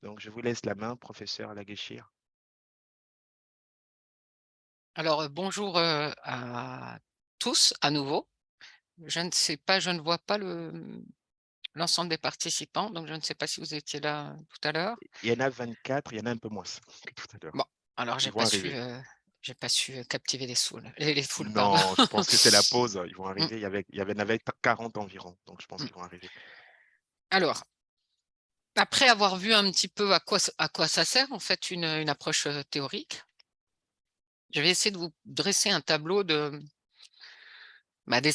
Donc, je vous laisse la main, professeur Laguéchir. Alors, bonjour, à tous à nouveau. Je ne sais pas, je ne vois pas l'ensemble des participants, donc je ne sais pas si vous étiez là tout à l'heure. Il y en a 24, il y en a un peu moins que tout à l'heure. Bon, alors Ils vont arriver. j'ai pas su, captiver les foules, pardon. Non, je pense que c'est la pause. Ils vont Mmh, arriver. Il y en avait 40 environ. Donc, je pense mmh. qu'ils vont arriver. Alors, après avoir vu un petit peu à quoi ça sert en fait une approche, théorique, je vais essayer de vous dresser un tableau des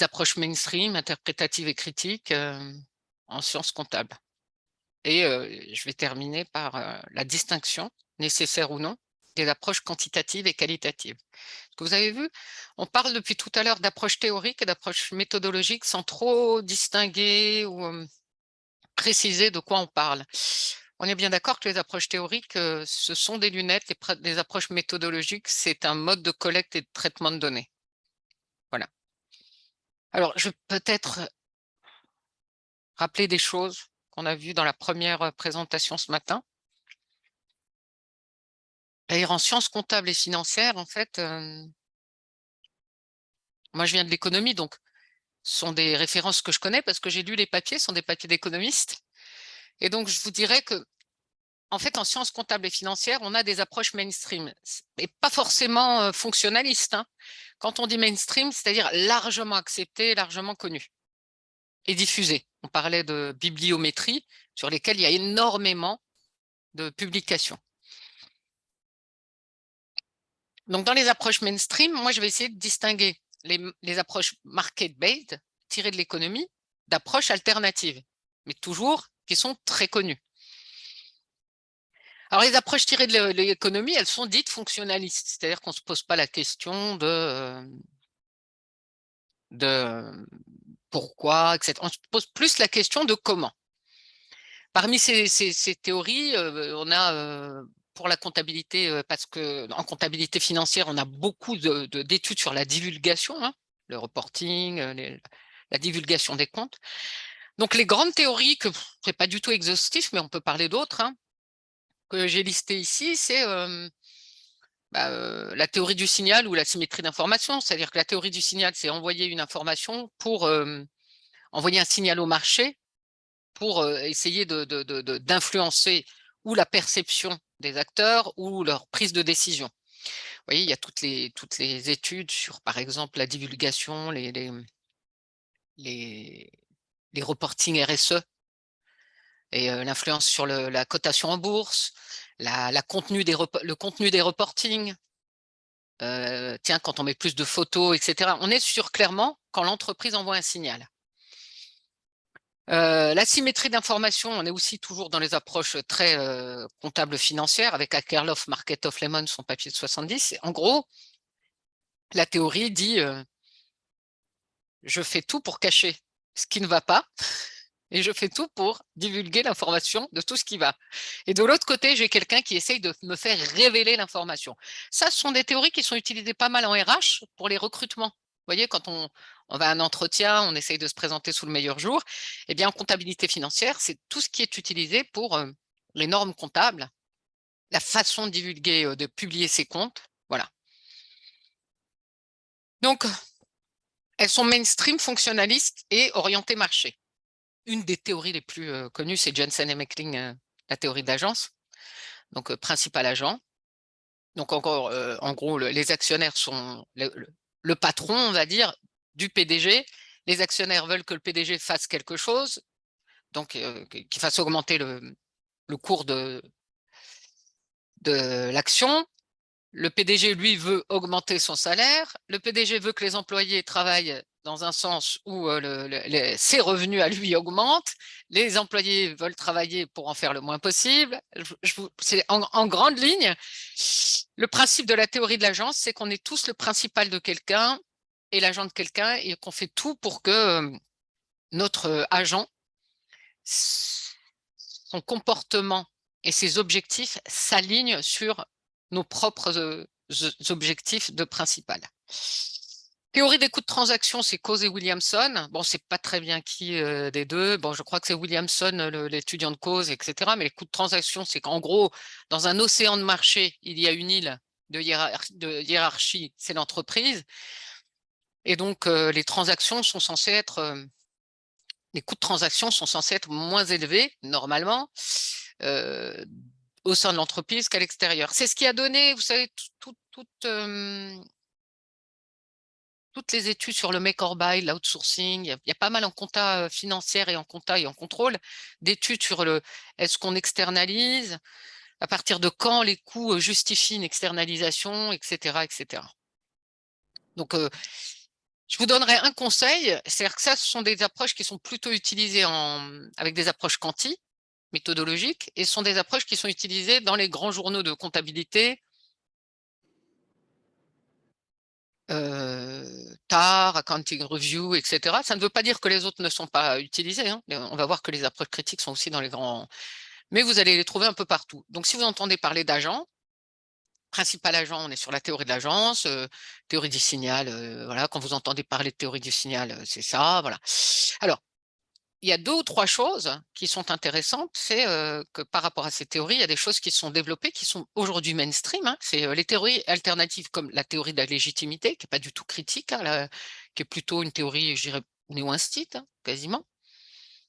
approches mainstream, interprétatives et critiques, en sciences comptables. Et je vais terminer par, la distinction, nécessaire ou non, des approches quantitatives et qualitatives. Parce que vous avez vu, on parle depuis tout à l'heure d'approches théoriques et d'approches méthodologiques sans trop distinguer ou, préciser de quoi on parle. On est bien d'accord que les approches théoriques, ce sont des lunettes, les approches méthodologiques, c'est un mode de collecte et de traitement de données. Voilà. Alors je vais peut-être rappeler des choses qu'on a vues dans la première, présentation ce matin. D'ailleurs, en sciences comptables et financières, en fait, moi, je viens de l'économie, donc ce sont des références que je connais parce que j'ai lu les papiers, ce sont des papiers d'économistes. Et donc, je vous dirais que, en fait, en sciences comptables et financières, on a des approches mainstream et pas forcément fonctionnalistes, hein. Quand on dit mainstream, c'est-à-dire largement accepté, largement connu et diffusé. On parlait de bibliométrie sur lesquelles il y a énormément de publications. Donc, dans les approches mainstream, moi, je vais essayer de distinguer les approches market-based, tirées de l'économie, d'approches alternatives, mais toujours qui sont très connues. Alors, les approches tirées de l'économie, elles sont dites fonctionnalistes, c'est-à-dire qu'on ne se pose pas la question de pourquoi, etc. On se pose plus la question de comment. Parmi ces théories, on a pour la comptabilité, parce qu'en comptabilité financière, on a beaucoup d'études sur la divulgation, hein, le reporting, la divulgation des comptes. Donc les grandes théories, que ce n'est pas du tout exhaustif, mais on peut parler d'autres, hein, que j'ai listées ici, c'est la théorie du signal ou la symétrie d'information. C'est-à-dire que la théorie du signal, c'est envoyer une information pour envoyer un signal au marché pour essayer d'influencer ou la perception des acteurs ou leur prise de décision. Vous voyez, il y a toutes les études sur, par exemple, la divulgation, les, les reportings RSE et l'influence sur la cotation en bourse, le contenu des reportings. Tiens, quand on met plus de photos, etc. On est sur clairement quand l'entreprise envoie un signal. La symétrie d'information, on est aussi toujours dans les approches très comptables financières avec Akerlof, Marketoff, Lemon, son papier de 70. En gros, la théorie dit je fais tout pour cacher ce qui ne va pas et je fais tout pour divulguer l'information de tout ce qui va. Et de l'autre côté, j'ai quelqu'un qui essaye de me faire révéler l'information. Ça, ce sont des théories qui sont utilisées pas mal en RH pour les recrutements. Vous voyez, quand on va à un entretien, on essaye de se présenter sous le meilleur jour. Eh bien, en comptabilité financière, c'est tout ce qui est utilisé pour les normes comptables, la façon de divulguer, de publier ses comptes. Voilà. Donc, elles sont mainstream, fonctionnalistes et orientées marché. Une des théories les plus connues, c'est Jensen et Meckling, la théorie d'agence. Donc, principal agent. Donc, encore, en gros, les actionnaires sont le patron, on va dire, du PDG. Les actionnaires veulent que le PDG fasse quelque chose, donc qu'il fasse augmenter le cours de l'action. Le PDG, lui, veut augmenter son salaire. Le PDG veut que les employés travaillent dans un sens où ses revenus à lui augmentent. Les employés veulent travailler pour en faire le moins possible. C'est en grande ligne, le principe de la théorie de l'agence, c'est qu'on est tous le principal de quelqu'un et l'agent de quelqu'un et qu'on fait tout pour que notre agent, son comportement et ses objectifs s'alignent sur nos propres objectifs de principal. Théorie des coûts de transaction, c'est Coase et Williamson. Bon, c'est pas très bien qui des deux. Bon, je crois que c'est Williamson, l'étudiant de Coase, etc. Mais les coûts de transaction, c'est qu'en gros, dans un océan de marché, il y a une île de hiérarchie, c'est l'entreprise. Et donc, les transactions sont censées être, les coûts de transaction sont censés être moins élevés, normalement, au sein de l'entreprise qu'à l'extérieur. C'est ce qui a donné, vous savez, toutes les études sur le make or buy, l'outsourcing, il y a pas mal en compta financière et en compta et en contrôle, d'études sur le est-ce qu'on externalise, à partir de quand les coûts justifient une externalisation, etc. etc. Donc, je vous donnerai un conseil, c'est-à-dire que ça, ce sont des approches qui sont plutôt utilisées avec des approches quanti, méthodologiques, et ce sont des approches qui sont utilisées dans les grands journaux de comptabilité, TAR, Accounting Review, etc. Ça ne veut pas dire que les autres ne sont pas utilisés, hein. On va voir que les approches critiques sont aussi dans les grands... Mais vous allez les trouver un peu partout. Donc, si vous entendez parler d'agent, principal agent, on est sur la théorie de l'agence, théorie du signal, voilà, quand vous entendez parler de théorie du signal, c'est ça, voilà. Alors, il y a 2 ou 3 choses qui sont intéressantes, c'est que par rapport à ces théories, il y a des choses qui sont développées, qui sont aujourd'hui mainstream, hein. C'est les théories alternatives comme la théorie de la légitimité, qui n'est pas du tout critique, hein, qui est plutôt une théorie, je dirais, néo-instite, hein, quasiment.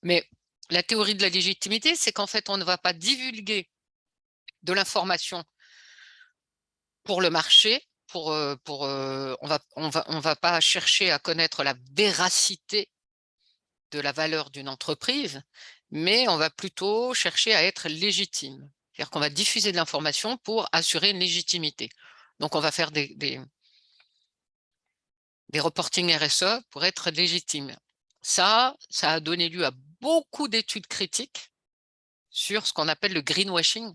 Mais la théorie de la légitimité, c'est qu'en fait, on ne va pas divulguer de l'information pour le marché, on va pas chercher à connaître la véracité de la valeur d'une entreprise, mais on va plutôt chercher à être légitime. C'est-à-dire qu'on va diffuser de l'information pour assurer une légitimité. Donc, on va faire des reporting RSE pour être légitime. Ça a donné lieu à beaucoup d'études critiques sur ce qu'on appelle le greenwashing,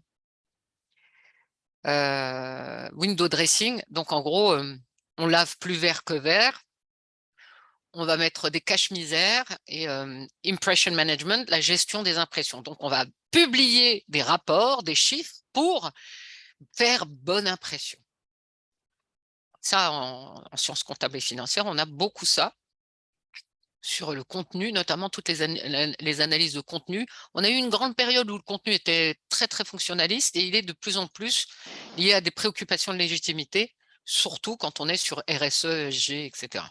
window dressing. Donc, en gros, on lave plus vert que vert. On va mettre des caches-misères et impression management, la gestion des impressions. Donc, on va publier des rapports, des chiffres pour faire bonne impression. Ça, en sciences comptables et financières, on a beaucoup ça sur le contenu, notamment toutes les analyses de contenu. On a eu une grande période où le contenu était très, très fonctionnaliste et il est de plus en plus lié à des préoccupations de légitimité, surtout quand on est sur RSE, ESG, etc.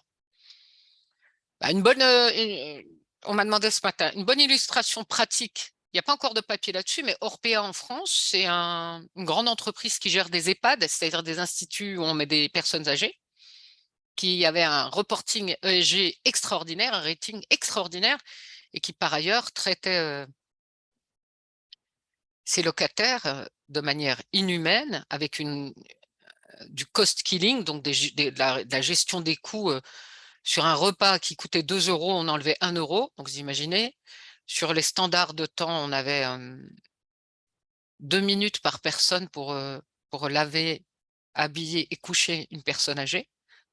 Bah, on m'a demandé ce matin, une bonne illustration pratique. Il n'y a pas encore de papier là-dessus, mais Orpea en France, c'est une grande entreprise qui gère des EHPAD, c'est-à-dire des instituts où on met des personnes âgées, qui avait un reporting ESG extraordinaire, un rating extraordinaire, et qui par ailleurs traitait ses locataires de manière inhumaine, avec du cost killing, donc de la gestion des coûts. Sur un repas qui coûtait 2 €, on enlevait 1 €. Donc, vous imaginez, sur les standards de temps, on avait 2 minutes par personne pour laver, habiller et coucher une personne âgée.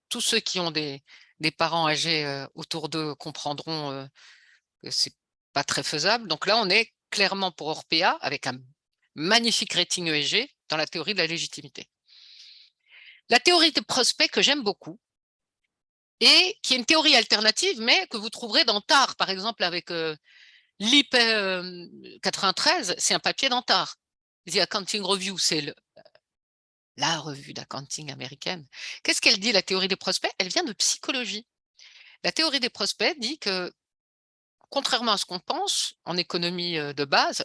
Tous ceux qui ont des parents âgés autour d'eux comprendront que c'est pas très faisable. Donc là, on est clairement pour Orpea avec un magnifique rating ESG dans la théorie de la légitimité. La théorie des prospects que j'aime beaucoup, et qui est une théorie alternative, mais que vous trouverez dans TAR, par exemple, avec l'IP 93, c'est un papier dans TAR. The Accounting Review, c'est la revue d'accounting américaine. Qu'est-ce qu'elle dit, la théorie des prospects? Elle vient de psychologie. La théorie des prospects dit que, contrairement à ce qu'on pense en économie de base,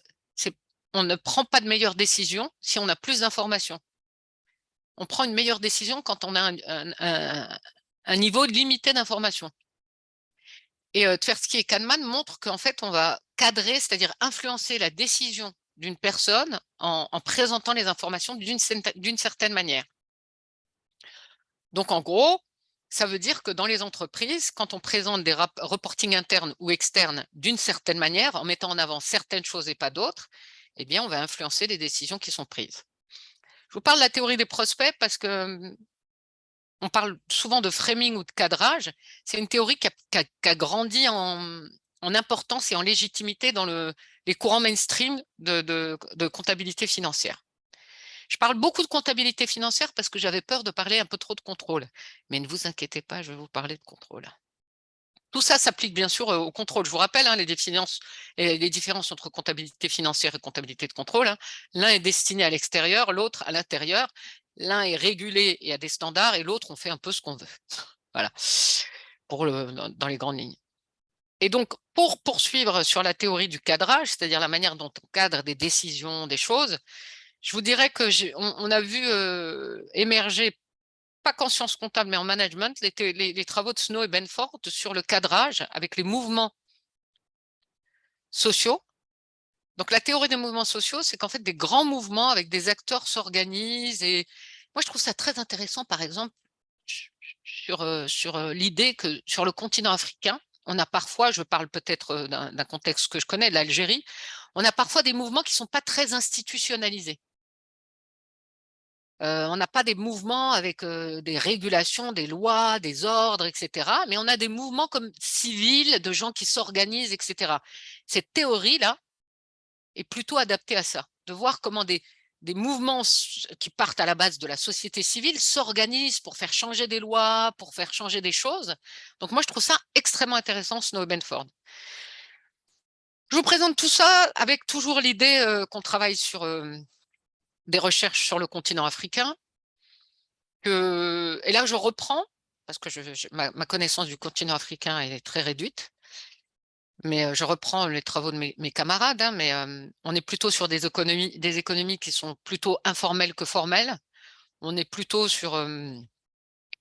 on ne prend pas de meilleures décisions si on a plus d'informations. On prend une meilleure décision quand on a un niveau limité d'informations. Et Tversky et Kahneman montrent qu'en fait, on va cadrer, c'est-à-dire influencer la décision d'une personne en présentant les informations d'une certaine manière. Donc, en gros, ça veut dire que dans les entreprises, quand on présente des reporting internes ou externes d'une certaine manière, en mettant en avant certaines choses et pas d'autres, eh bien, on va influencer les décisions qui sont prises. Je vous parle de la théorie des prospects parce que on parle souvent de framing ou de cadrage. C'est une théorie qui a grandi en importance et en légitimité dans les courants mainstream de comptabilité financière. Je parle beaucoup de comptabilité financière parce que j'avais peur de parler un peu trop de contrôle. Mais ne vous inquiétez pas, je vais vous parler de contrôle. Tout ça s'applique bien sûr au contrôle. Je vous rappelle les différences entre comptabilité financière et comptabilité de contrôle. L'un est destiné à l'extérieur, l'autre à l'intérieur. L'un est régulé et a des standards et l'autre, on fait un peu ce qu'on veut. Voilà, dans les grandes lignes. Et donc, pour poursuivre sur la théorie du cadrage, c'est-à-dire la manière dont on cadre des décisions, des choses, je vous dirais que on a vu émerger, pas qu'en sciences comptables, mais en management, les travaux de Snow et Benford sur le cadrage avec les mouvements sociaux. Donc, la théorie des mouvements sociaux, c'est qu'en fait, des grands mouvements avec des acteurs s'organisent. Et moi, je trouve ça très intéressant, par exemple, sur l'idée que sur le continent africain, on a parfois, je parle peut-être d'un contexte que je connais, l'Algérie, on a parfois des mouvements qui ne sont pas très institutionnalisés. On n'a pas des mouvements avec des régulations, des lois, des ordres, etc. Mais on a des mouvements comme civils, de gens qui s'organisent, etc. Cette théorie-là est plutôt adaptée à ça, de voir comment des mouvements qui partent à la base de la société civile s'organisent pour faire changer des lois, pour faire changer des choses. Donc moi, je trouve ça extrêmement intéressant, Snow et Benford. Je vous présente tout ça avec toujours l'idée qu'on travaille sur des recherches sur le continent africain. Et là, je reprends, parce que ma connaissance du continent africain est très réduite, mais je reprends les travaux de mes camarades, mais on est plutôt sur des économies qui sont plutôt informelles que formelles. On est plutôt sur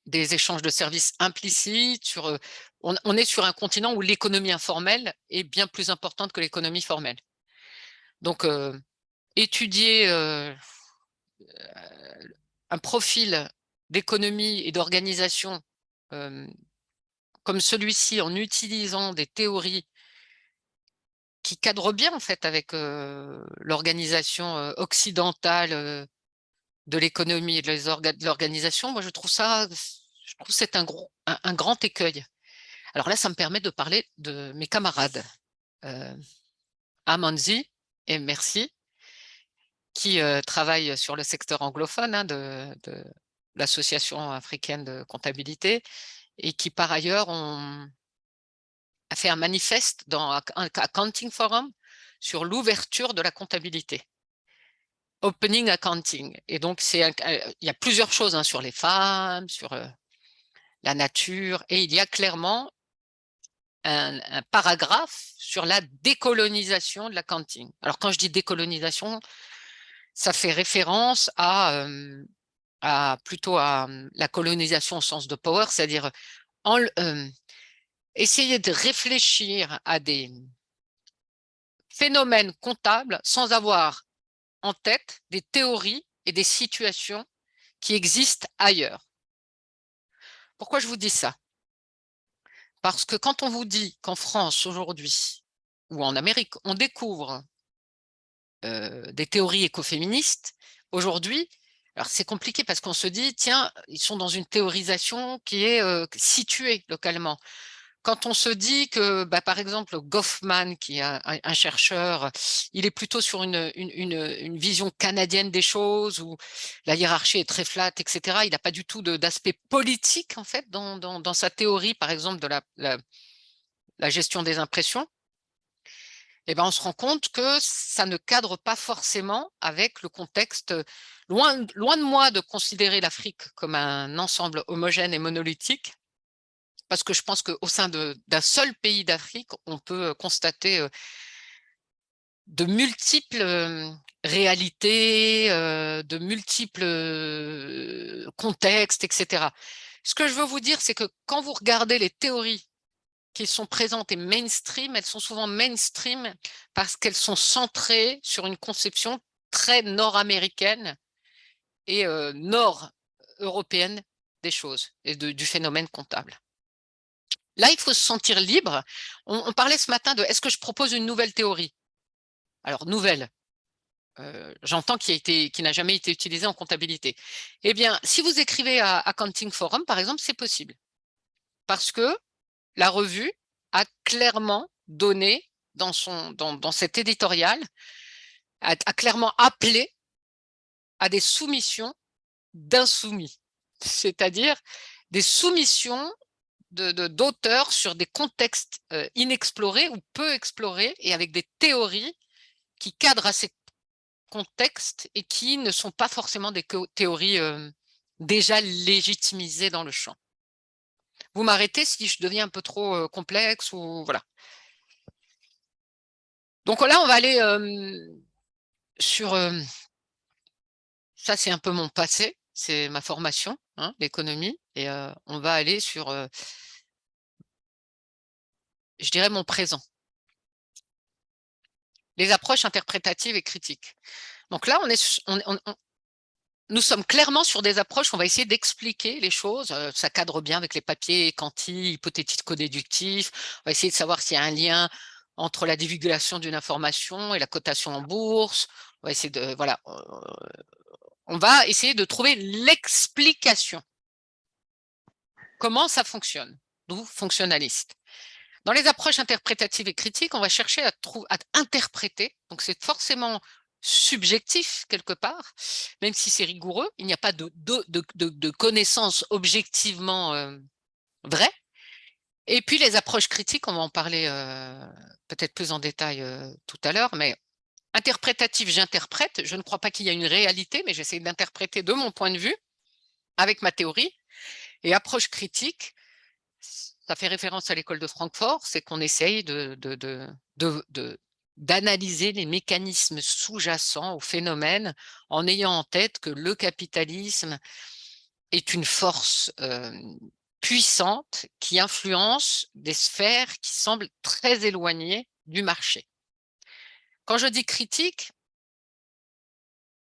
des échanges de services implicites. On est sur un continent où l'économie informelle est bien plus importante que l'économie formelle. Donc, étudier un profil d'économie et d'organisation comme celui-ci en utilisant des théories qui cadrent bien en fait avec l'organisation occidentale de l'économie et de l'organisation, moi je trouve que c'est un grand écueil. Alors là, ça me permet de parler de mes camarades Amanzi et Merci, qui travaillent sur le secteur anglophone de l'Association africaine de comptabilité et qui par ailleurs a fait un manifeste dans Accounting Forum sur l'ouverture de la comptabilité. Opening Accounting. Et donc, il y a plusieurs choses sur les femmes, sur la nature, et il y a clairement un paragraphe sur la décolonisation de l'accounting. Alors, quand je dis décolonisation, ça fait référence plutôt à la colonisation au sens de power, c'est-à-dire essayer de réfléchir à des phénomènes comptables sans avoir en tête des théories et des situations qui existent ailleurs. Pourquoi je vous dis ça? Parce que quand on vous dit qu'en France aujourd'hui, ou en Amérique, on découvre des théories écoféministes, aujourd'hui, alors c'est compliqué parce qu'on se dit, tiens, ils sont dans une théorisation qui est située localement. Quand on se dit que, par exemple, Goffman, qui est un chercheur, il est plutôt sur une vision canadienne des choses, où la hiérarchie est très flat, etc. Il n'a pas du tout d'aspect politique, en fait, dans sa théorie, par exemple, de la gestion des impressions. Et on se rend compte que ça ne cadre pas forcément avec le contexte. Loin de moi de considérer l'Afrique comme un ensemble homogène et monolithique, parce que je pense qu'au sein d'un seul pays d'Afrique, on peut constater de multiples réalités, de multiples contextes, etc. Ce que je veux vous dire, c'est que quand vous regardez les théories qui sont présentes et mainstream, elles sont souvent mainstream parce qu'elles sont centrées sur une conception très nord-américaine et nord-européenne des choses et du phénomène comptable. Là, il faut se sentir libre. On parlait ce matin de est-ce que je propose une nouvelle théorie? Alors, nouvelle, j'entends qui n'a jamais été utilisée en comptabilité. Eh bien, si vous écrivez à Accounting Forum, par exemple, c'est possible. Parce que la revue a clairement donné dans cet éditorial, a clairement appelé à des soumissions d'insoumis, c'est-à-dire des soumissions d'auteurs sur des contextes inexplorés ou peu explorés et avec des théories qui cadrent à ces contextes et qui ne sont pas forcément des théories déjà légitimisées dans le champ. Vous m'arrêtez si je deviens un peu trop complexe ou voilà. Donc là, on va aller sur... ça, c'est un peu mon passé, c'est ma formation, hein, l'économie, et on va aller sur, je dirais, mon présent. Les approches interprétatives et critiques. Donc là, nous sommes clairement sur des approches, on va essayer d'expliquer les choses, ça cadre bien avec les papiers quanti, hypothético-déductifs, on va essayer de savoir s'il y a un lien entre la divulgation d'une information et la cotation en bourse, on va essayer de, voilà, on va essayer de trouver l'explication. Comment ça fonctionne, d'où fonctionnaliste. Dans les approches interprétatives et critiques, on va chercher à interpréter, donc c'est forcément subjectif quelque part, même si c'est rigoureux, il n'y a pas de connaissances objectivement vraies. Et puis les approches critiques, on va en parler peut-être plus en détail tout à l'heure, mais interprétatif, j'interprète, je ne crois pas qu'il y a une réalité, mais j'essaie d'interpréter de mon point de vue, avec ma théorie, et approche critique, ça fait référence à l'école de Francfort, c'est qu'on essaye d'analyser les mécanismes sous-jacents au phénomène en ayant en tête que le capitalisme est une force puissante qui influence des sphères qui semblent très éloignées du marché. Quand je dis critique,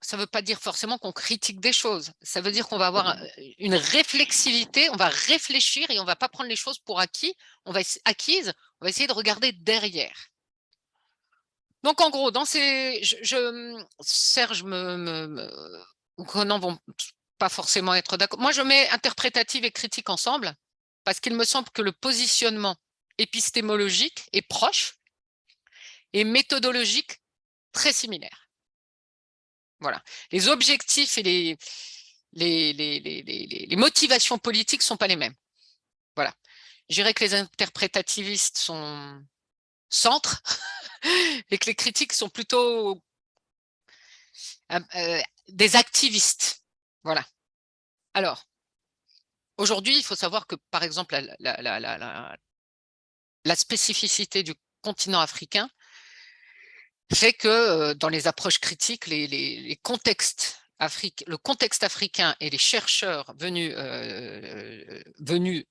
ça ne veut pas dire forcément qu'on critique des choses. Ça veut dire qu'on va avoir une réflexivité, on va réfléchir et on ne va pas prendre les choses pour acquises, on va essayer de regarder derrière. Donc en gros, dans ces, Serge ou Conan vont pas forcément être d'accord. Moi, je mets interprétative et critique ensemble parce qu'il me semble que le positionnement épistémologique est proche et méthodologique très similaire. Voilà. Les objectifs et les motivations politiques ne sont pas les mêmes. Voilà. Je dirais que les interprétativistes sont centres et que les critiques sont plutôt des activistes. Voilà. Alors, aujourd'hui, il faut savoir que, par exemple, la spécificité du continent africain fait que dans les approches critiques, les contextes le contexte africain et les chercheurs venus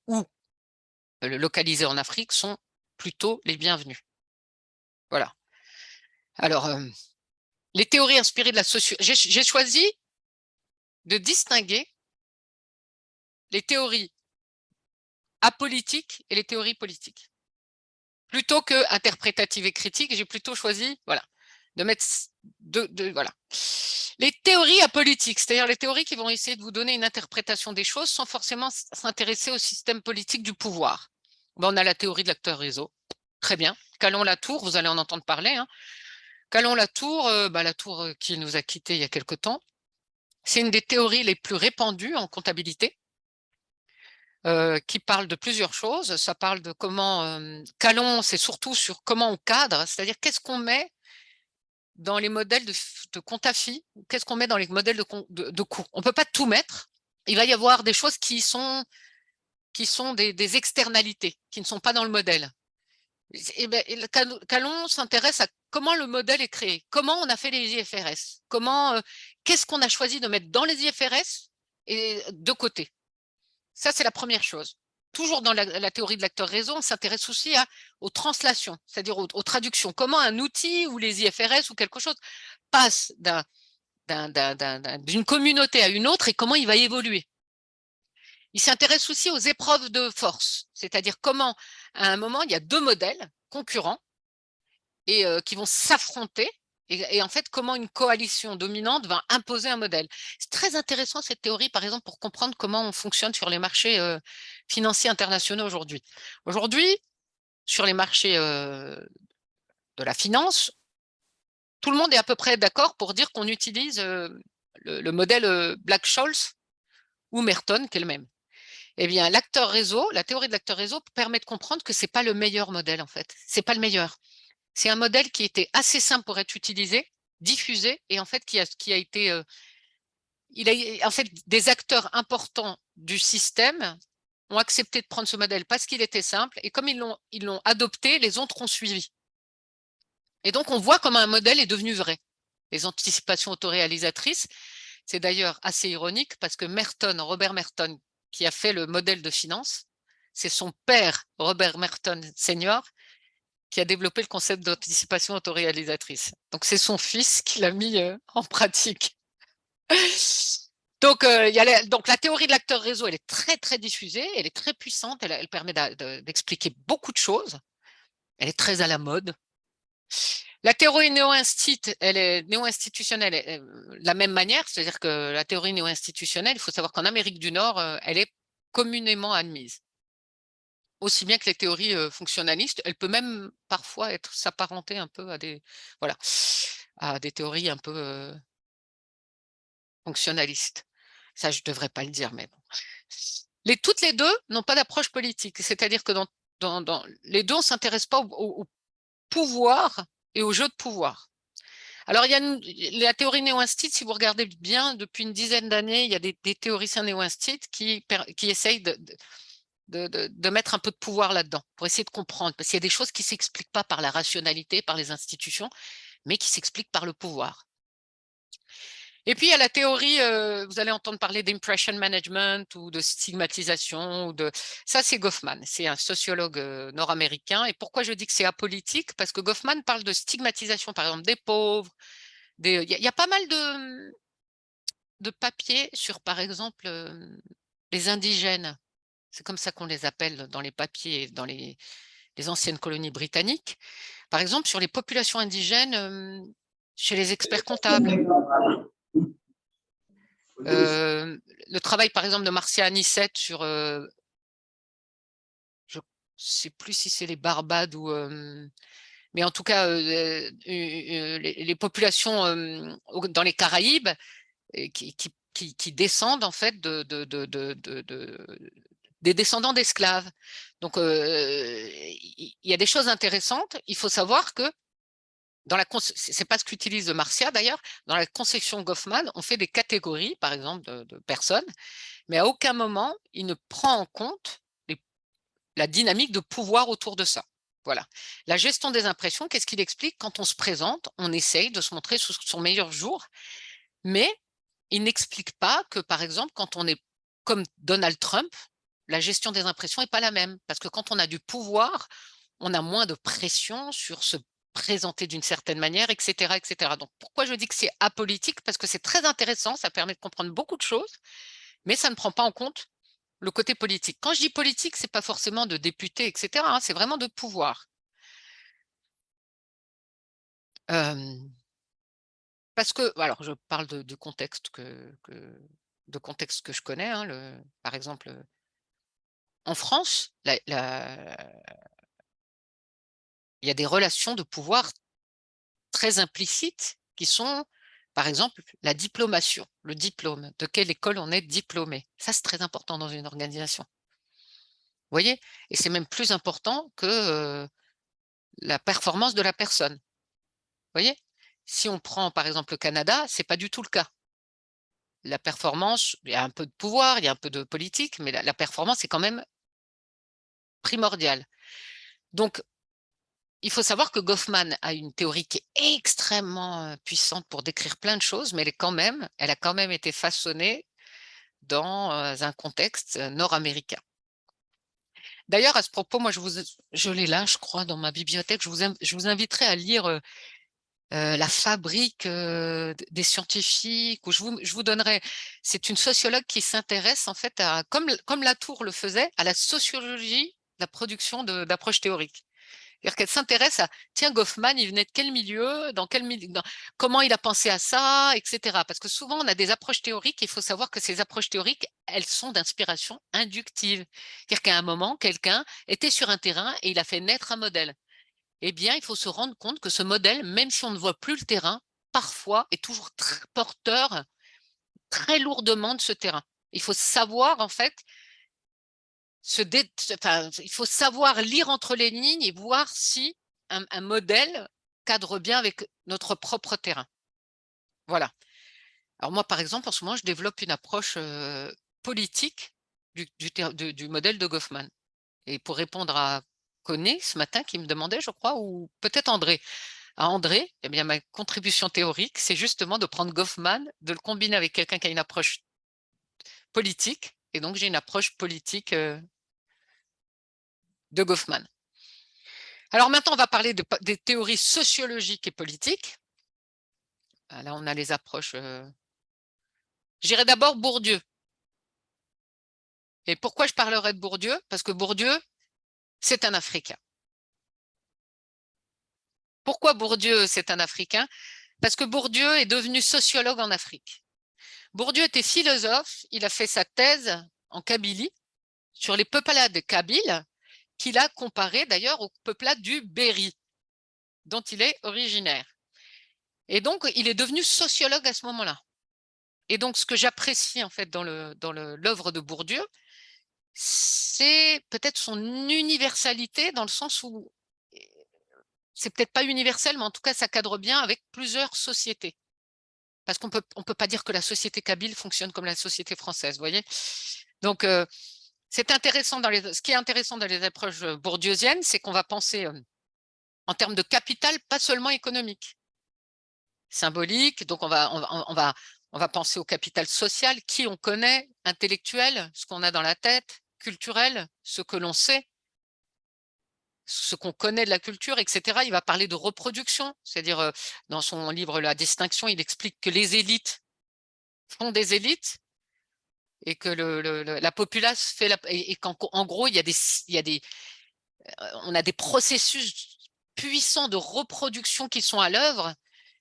ou localisés en Afrique sont plutôt les bienvenus. Voilà. Alors, les théories inspirées de la sociologie, j'ai choisi de distinguer les théories apolitiques et les théories politiques. Plutôt que interprétatives et critiques, j'ai plutôt choisi, voilà, de mettre voilà. Les théories apolitiques, c'est-à-dire les théories qui vont essayer de vous donner une interprétation des choses sans forcément s'intéresser au système politique du pouvoir. Ben, on a la théorie de l'acteur réseau. Très bien. Calon-Latour, vous allez en entendre parler. Hein. Calon-Latour, la tour qui nous a quittés il y a quelque temps, c'est une des théories les plus répandues en comptabilité. Qui parle de plusieurs choses. Ça parle de comment Calon, c'est surtout sur comment on cadre, c'est-à-dire qu'est-ce qu'on met dans les modèles de compta-fi, qu'est-ce qu'on met dans les modèles de coûts. On ne peut pas tout mettre. Il va y avoir des choses qui sont des externalités, qui ne sont pas dans le modèle. Et ben, Calon s'intéresse à comment le modèle est créé, comment on a fait les IFRS, qu'est-ce qu'on a choisi de mettre dans les IFRS et de côté. Ça, c'est la première chose. Toujours dans la théorie de l'acteur réseau, on s'intéresse aussi aux translations, c'est-à-dire aux traductions. Comment un outil ou les IFRS ou quelque chose passe d'une communauté à une autre et comment il va évoluer. Il s'intéresse aussi aux épreuves de force, c'est-à-dire comment, à un moment, il y a deux modèles concurrents et qui vont s'affronter. Et en fait, comment une coalition dominante va imposer un modèle. C'est très intéressant cette théorie, par exemple, pour comprendre comment on fonctionne sur les marchés financiers internationaux aujourd'hui. Aujourd'hui, sur les marchés de la finance, tout le monde est à peu près d'accord pour dire qu'on utilise le modèle Black-Scholes ou Merton, qui est le même. Eh bien, la théorie de l'acteur réseau permet de comprendre que ce n'est pas le meilleur modèle, en fait. Ce n'est pas le meilleur. C'est un modèle qui était assez simple pour être utilisé, diffusé, et en fait, qui a été... en fait, des acteurs importants du système ont accepté de prendre ce modèle parce qu'il était simple, et comme ils l'ont adopté, les autres ont suivi. Et donc, on voit comment un modèle est devenu vrai. Les anticipations autoréalisatrices, c'est d'ailleurs assez ironique parce que Robert Merton, qui a fait le modèle de finance, c'est son père, Robert Merton Senior, qui a développé le concept d'anticipation autoréalisatrice. Donc, c'est son fils qui l'a mis en pratique. Donc, la théorie de l'acteur réseau, elle est très, très diffusée, elle est très puissante, elle permet d'expliquer beaucoup de choses, elle est très à la mode. La théorie néo-institutionnelle est de la même manière, c'est-à-dire que la théorie néo-institutionnelle, il faut savoir qu'en Amérique du Nord, elle est communément admise. Aussi bien que les théories fonctionnalistes, elle peut même parfois s'apparenter un peu à des théories un peu fonctionnalistes. Ça, je ne devrais pas le dire, mais bon. Toutes les deux n'ont pas d'approche politique, c'est-à-dire que dans les deux, on ne s'intéresse pas au pouvoir et au jeu de pouvoir. Alors, il y a la théorie néo-instit, si vous regardez bien, depuis une dizaine d'années, il y a des théoriciens néo-instit qui essayent de mettre un peu de pouvoir là-dedans, pour essayer de comprendre, parce qu'il y a des choses qui ne s'expliquent pas par la rationalité, par les institutions, mais qui s'expliquent par le pouvoir. Et puis, il y a la théorie, vous allez entendre parler d'impression management ou de stigmatisation. Ça, c'est Goffman, c'est un sociologue nord-américain. Et pourquoi je dis que c'est apolitique? Parce que Goffman parle de stigmatisation, par exemple, des pauvres. Il y a pas mal de papiers sur, par exemple, les indigènes. C'est comme ça qu'on les appelle dans les papiers, dans les anciennes colonies britanniques. Par exemple, sur les populations indigènes chez les experts comptables. Le travail, par exemple, de Marcia Anicette sur, je ne sais plus si c'est les Barbades ou, mais en tout cas, les populations dans les Caraïbes qui descendent en fait des descendants d'esclaves. Donc, il y a des choses intéressantes. Il faut savoir que c'est pas ce qu'utilise Marcia d'ailleurs, dans la conception Goffman, on fait des catégories, par exemple, de personnes, mais à aucun moment, il ne prend en compte la dynamique de pouvoir autour de ça. Voilà. La gestion des impressions, qu'est-ce qu'il explique? Quand on se présente, on essaye de se montrer sous son meilleur jour, mais il n'explique pas que, par exemple, quand on est comme Donald Trump, la gestion des impressions n'est pas la même. Parce que quand on a du pouvoir, on a moins de pression sur se présenter d'une certaine manière, etc., etc. Donc, pourquoi je dis que c'est apolitique? Parce que c'est très intéressant, ça permet de comprendre beaucoup de choses, mais ça ne prend pas en compte le côté politique. Quand je dis politique, ce n'est pas forcément de députés, etc., c'est vraiment de pouvoir. Parce que, alors je parle du contexte que je connais, hein, par exemple, en France, il y a des relations de pouvoir très implicites qui sont, par exemple, la diplomation, le diplôme, de quelle école on est diplômé. Ça, c'est très important dans une organisation. Vous voyez? Et c'est même plus important que la performance de la personne. Vous voyez? Si on prend, par exemple, le Canada, ce n'est pas du tout le cas. La performance, il y a un peu de pouvoir, il y a un peu de politique, mais la performance est quand même primordiale. Donc, il faut savoir que Goffman a une théorie qui est extrêmement puissante pour décrire plein de choses, mais elle a quand même été façonnée dans un contexte nord-américain. D'ailleurs, à ce propos, moi, je l'ai là, je crois, dans ma bibliothèque. Je vous inviterai à lire La fabrique des scientifiques, où je vous donnerai, c'est une sociologue qui s'intéresse en fait à, comme Latour le faisait, à la sociologie de la production d'approches théoriques. C'est-à-dire qu'elle s'intéresse à, tiens, Goffman, il venait de quel milieu, comment il a pensé à ça, etc. Parce que souvent, on a des approches théoriques, et il faut savoir que ces approches théoriques, elles sont d'inspiration inductive. C'est-à-dire qu'à un moment, quelqu'un était sur un terrain et il a fait naître un modèle. Eh bien, il faut se rendre compte que ce modèle, même si on ne voit plus le terrain, parfois est toujours porteur très lourdement de ce terrain. Il faut savoir, en fait, il faut savoir lire entre les lignes et voir si un modèle cadre bien avec notre propre terrain. Voilà. Alors moi, par exemple, en ce moment, je développe une approche politique du modèle de Goffman. Et pour répondre à Conné ce matin qui me demandait, je crois, ou peut-être André. À André, eh bien, ma contribution théorique, c'est justement de prendre Goffman, de le combiner avec quelqu'un qui a une approche politique. Et donc, j'ai une approche politique de Goffman. Alors maintenant, on va parler des théories sociologiques et politiques. Là, on a les approches. J'irai d'abord Bourdieu. Et pourquoi je parlerai de Bourdieu? Parce que Bourdieu, c'est un Africain. Pourquoi Bourdieu, c'est un Africain? Parce que Bourdieu est devenu sociologue en Afrique. Bourdieu était philosophe, il a fait sa thèse en Kabylie sur les peuplades kabyles qu'il a comparé d'ailleurs aux peuplades du Berry, dont il est originaire. Et donc, il est devenu sociologue à ce moment-là. Et donc, ce que j'apprécie en fait dans l'œuvre de Bourdieu, c'est peut-être son universalité dans le sens où c'est peut-être pas universel, mais en tout cas, ça cadre bien avec plusieurs sociétés. Parce qu'on peut pas dire que la société kabyle fonctionne comme la société française, vous voyez. Donc, c'est intéressant ce qui est intéressant dans les approches bourdieusiennes, c'est qu'on va penser en termes de capital, pas seulement économique, symbolique. Donc, on va penser au capital social, qui on connaît, intellectuel, ce qu'on a dans la tête, culturel, ce que l'on sait, ce qu'on connaît de la culture, etc. Il va parler de reproduction, c'est-à-dire dans son livre La Distinction, il explique que les élites font des élites et que la populace fait et qu'en gros, on a des processus puissants de reproduction qui sont à l'œuvre.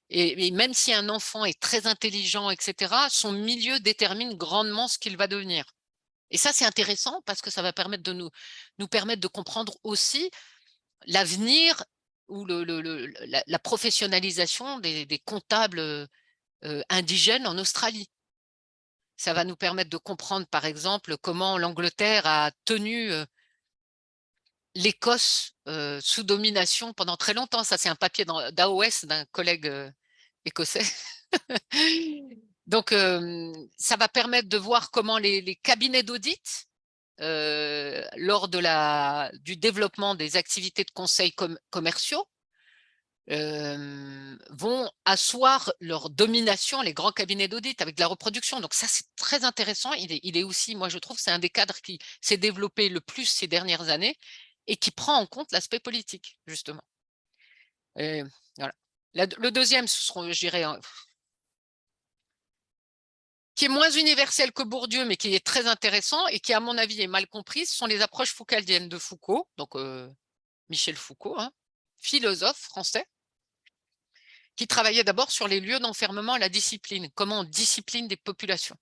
Et même si un enfant est très intelligent, etc., son milieu détermine grandement ce qu'il va devenir. Et ça, c'est intéressant parce que ça va permettre de nous permettre de comprendre aussi l'avenir ou la professionnalisation des comptables indigènes en Australie. Ça va nous permettre de comprendre, par exemple, comment l'Angleterre a tenu l'Écosse sous domination pendant très longtemps. Ça, c'est un papier d'AOS d'un collègue écossais. Donc, ça va permettre de voir comment les cabinets d'audit, lors du développement des activités de conseil commerciaux, vont asseoir leur domination, les grands cabinets d'audit, avec de la reproduction. Donc ça, c'est très intéressant. Il est aussi, moi je trouve, c'est un des cadres qui s'est développé le plus ces dernières années et qui prend en compte l'aspect politique, justement. Et voilà. Le deuxième, je dirais, qui est moins universel que Bourdieu, mais qui est très intéressant et qui, à mon avis, est mal compris, ce sont les approches foucaldiennes de Foucault, donc Michel Foucault, hein, philosophe français, qui travaillait d'abord sur les lieux d'enfermement et la discipline, comment on discipline des populations,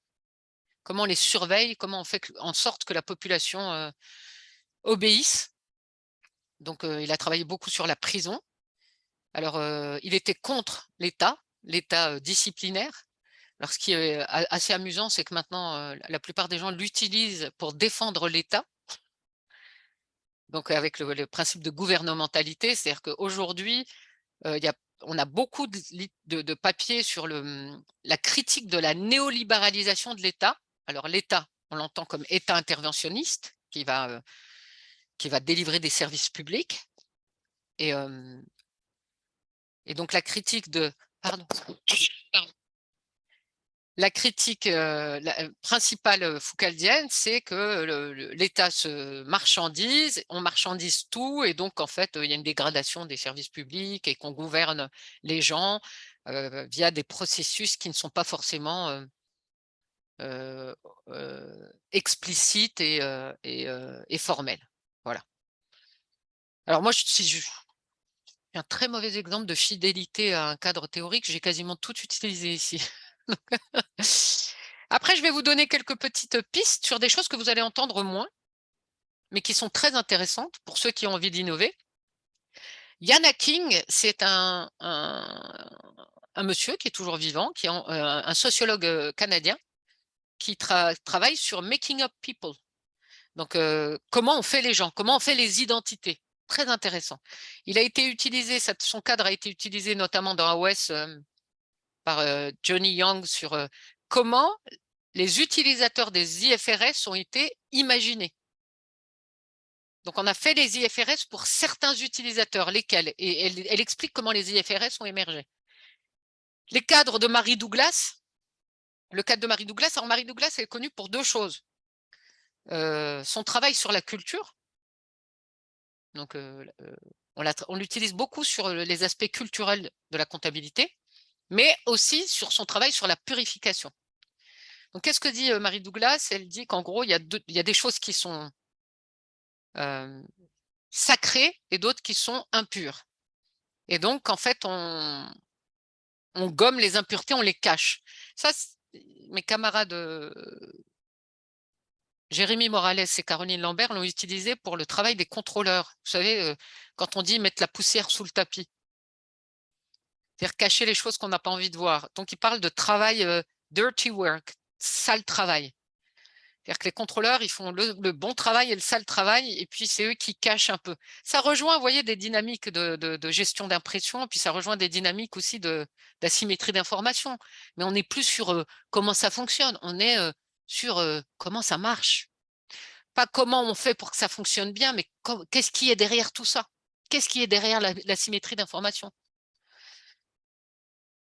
comment on les surveille, comment on fait en sorte que la population obéisse. Donc, il a travaillé beaucoup sur la prison. Alors, il était contre l'État disciplinaire. Alors, ce qui est assez amusant, c'est que maintenant, la plupart des gens l'utilisent pour défendre l'État. Donc, avec le principe de gouvernementalité, c'est-à-dire qu'aujourd'hui, on a beaucoup de papiers sur la critique de la néolibéralisation de l'État. Alors, l'État, on l'entend comme État interventionniste, qui va délivrer des services publics. Et donc, la critique de... Pardon. La critique principale foucaldienne, c'est que l'État se marchandise, on marchandise tout, et donc en fait, il y a une dégradation des services publics et qu'on gouverne les gens via des processus qui ne sont pas forcément explicites et formels. Voilà. Alors moi, si je un très mauvais exemple de fidélité à un cadre théorique, j'ai quasiment tout utilisé ici. Après, je vais vous donner quelques petites pistes sur des choses que vous allez entendre moins, mais qui sont très intéressantes pour ceux qui ont envie d'innover. Ian Hacking, c'est un monsieur qui est toujours vivant, qui est un sociologue canadien, qui travaille sur making up people. Donc, comment on fait les gens, comment on fait les identités. Très intéressant. Il a été utilisé, son cadre a été utilisé notamment dans AOS par Johnny Young sur comment les utilisateurs des IFRS ont été imaginés. Donc, on a fait les IFRS pour certains utilisateurs, lesquels, et elle explique comment les IFRS ont émergé. Les cadres de Mary Douglas, le cadre de Mary Douglas, alors Mary Douglas est connue pour deux choses. Son travail sur la culture, donc on l'utilise beaucoup sur les aspects culturels de la comptabilité, mais aussi sur son travail sur la purification. Donc, qu'est-ce que dit Mary Douglas? Elle dit qu'en gros, il y a des choses qui sont sacrées et d'autres qui sont impures. Et donc, en fait, on gomme les impuretés, on les cache. Ça, mes camarades Jérémy Morales et Caroline Lambert l'ont utilisé pour le travail des contrôleurs. Vous savez, quand on dit mettre la poussière sous le tapis, c'est-à-dire cacher les choses qu'on n'a pas envie de voir. Donc, ils parlent de travail dirty work, sale travail. C'est-à-dire que les contrôleurs, ils font le bon travail et le sale travail, et puis c'est eux qui cachent un peu. Ça rejoint, vous voyez, des dynamiques de gestion d'impression, puis ça rejoint des dynamiques aussi d'asymétrie d'information. Mais on n'est plus sur comment ça fonctionne, on est sur comment ça marche. Pas comment on fait pour que ça fonctionne bien, mais qu'est-ce qui est derrière tout ça? Qu'est-ce qui est derrière l'asymétrie d'information?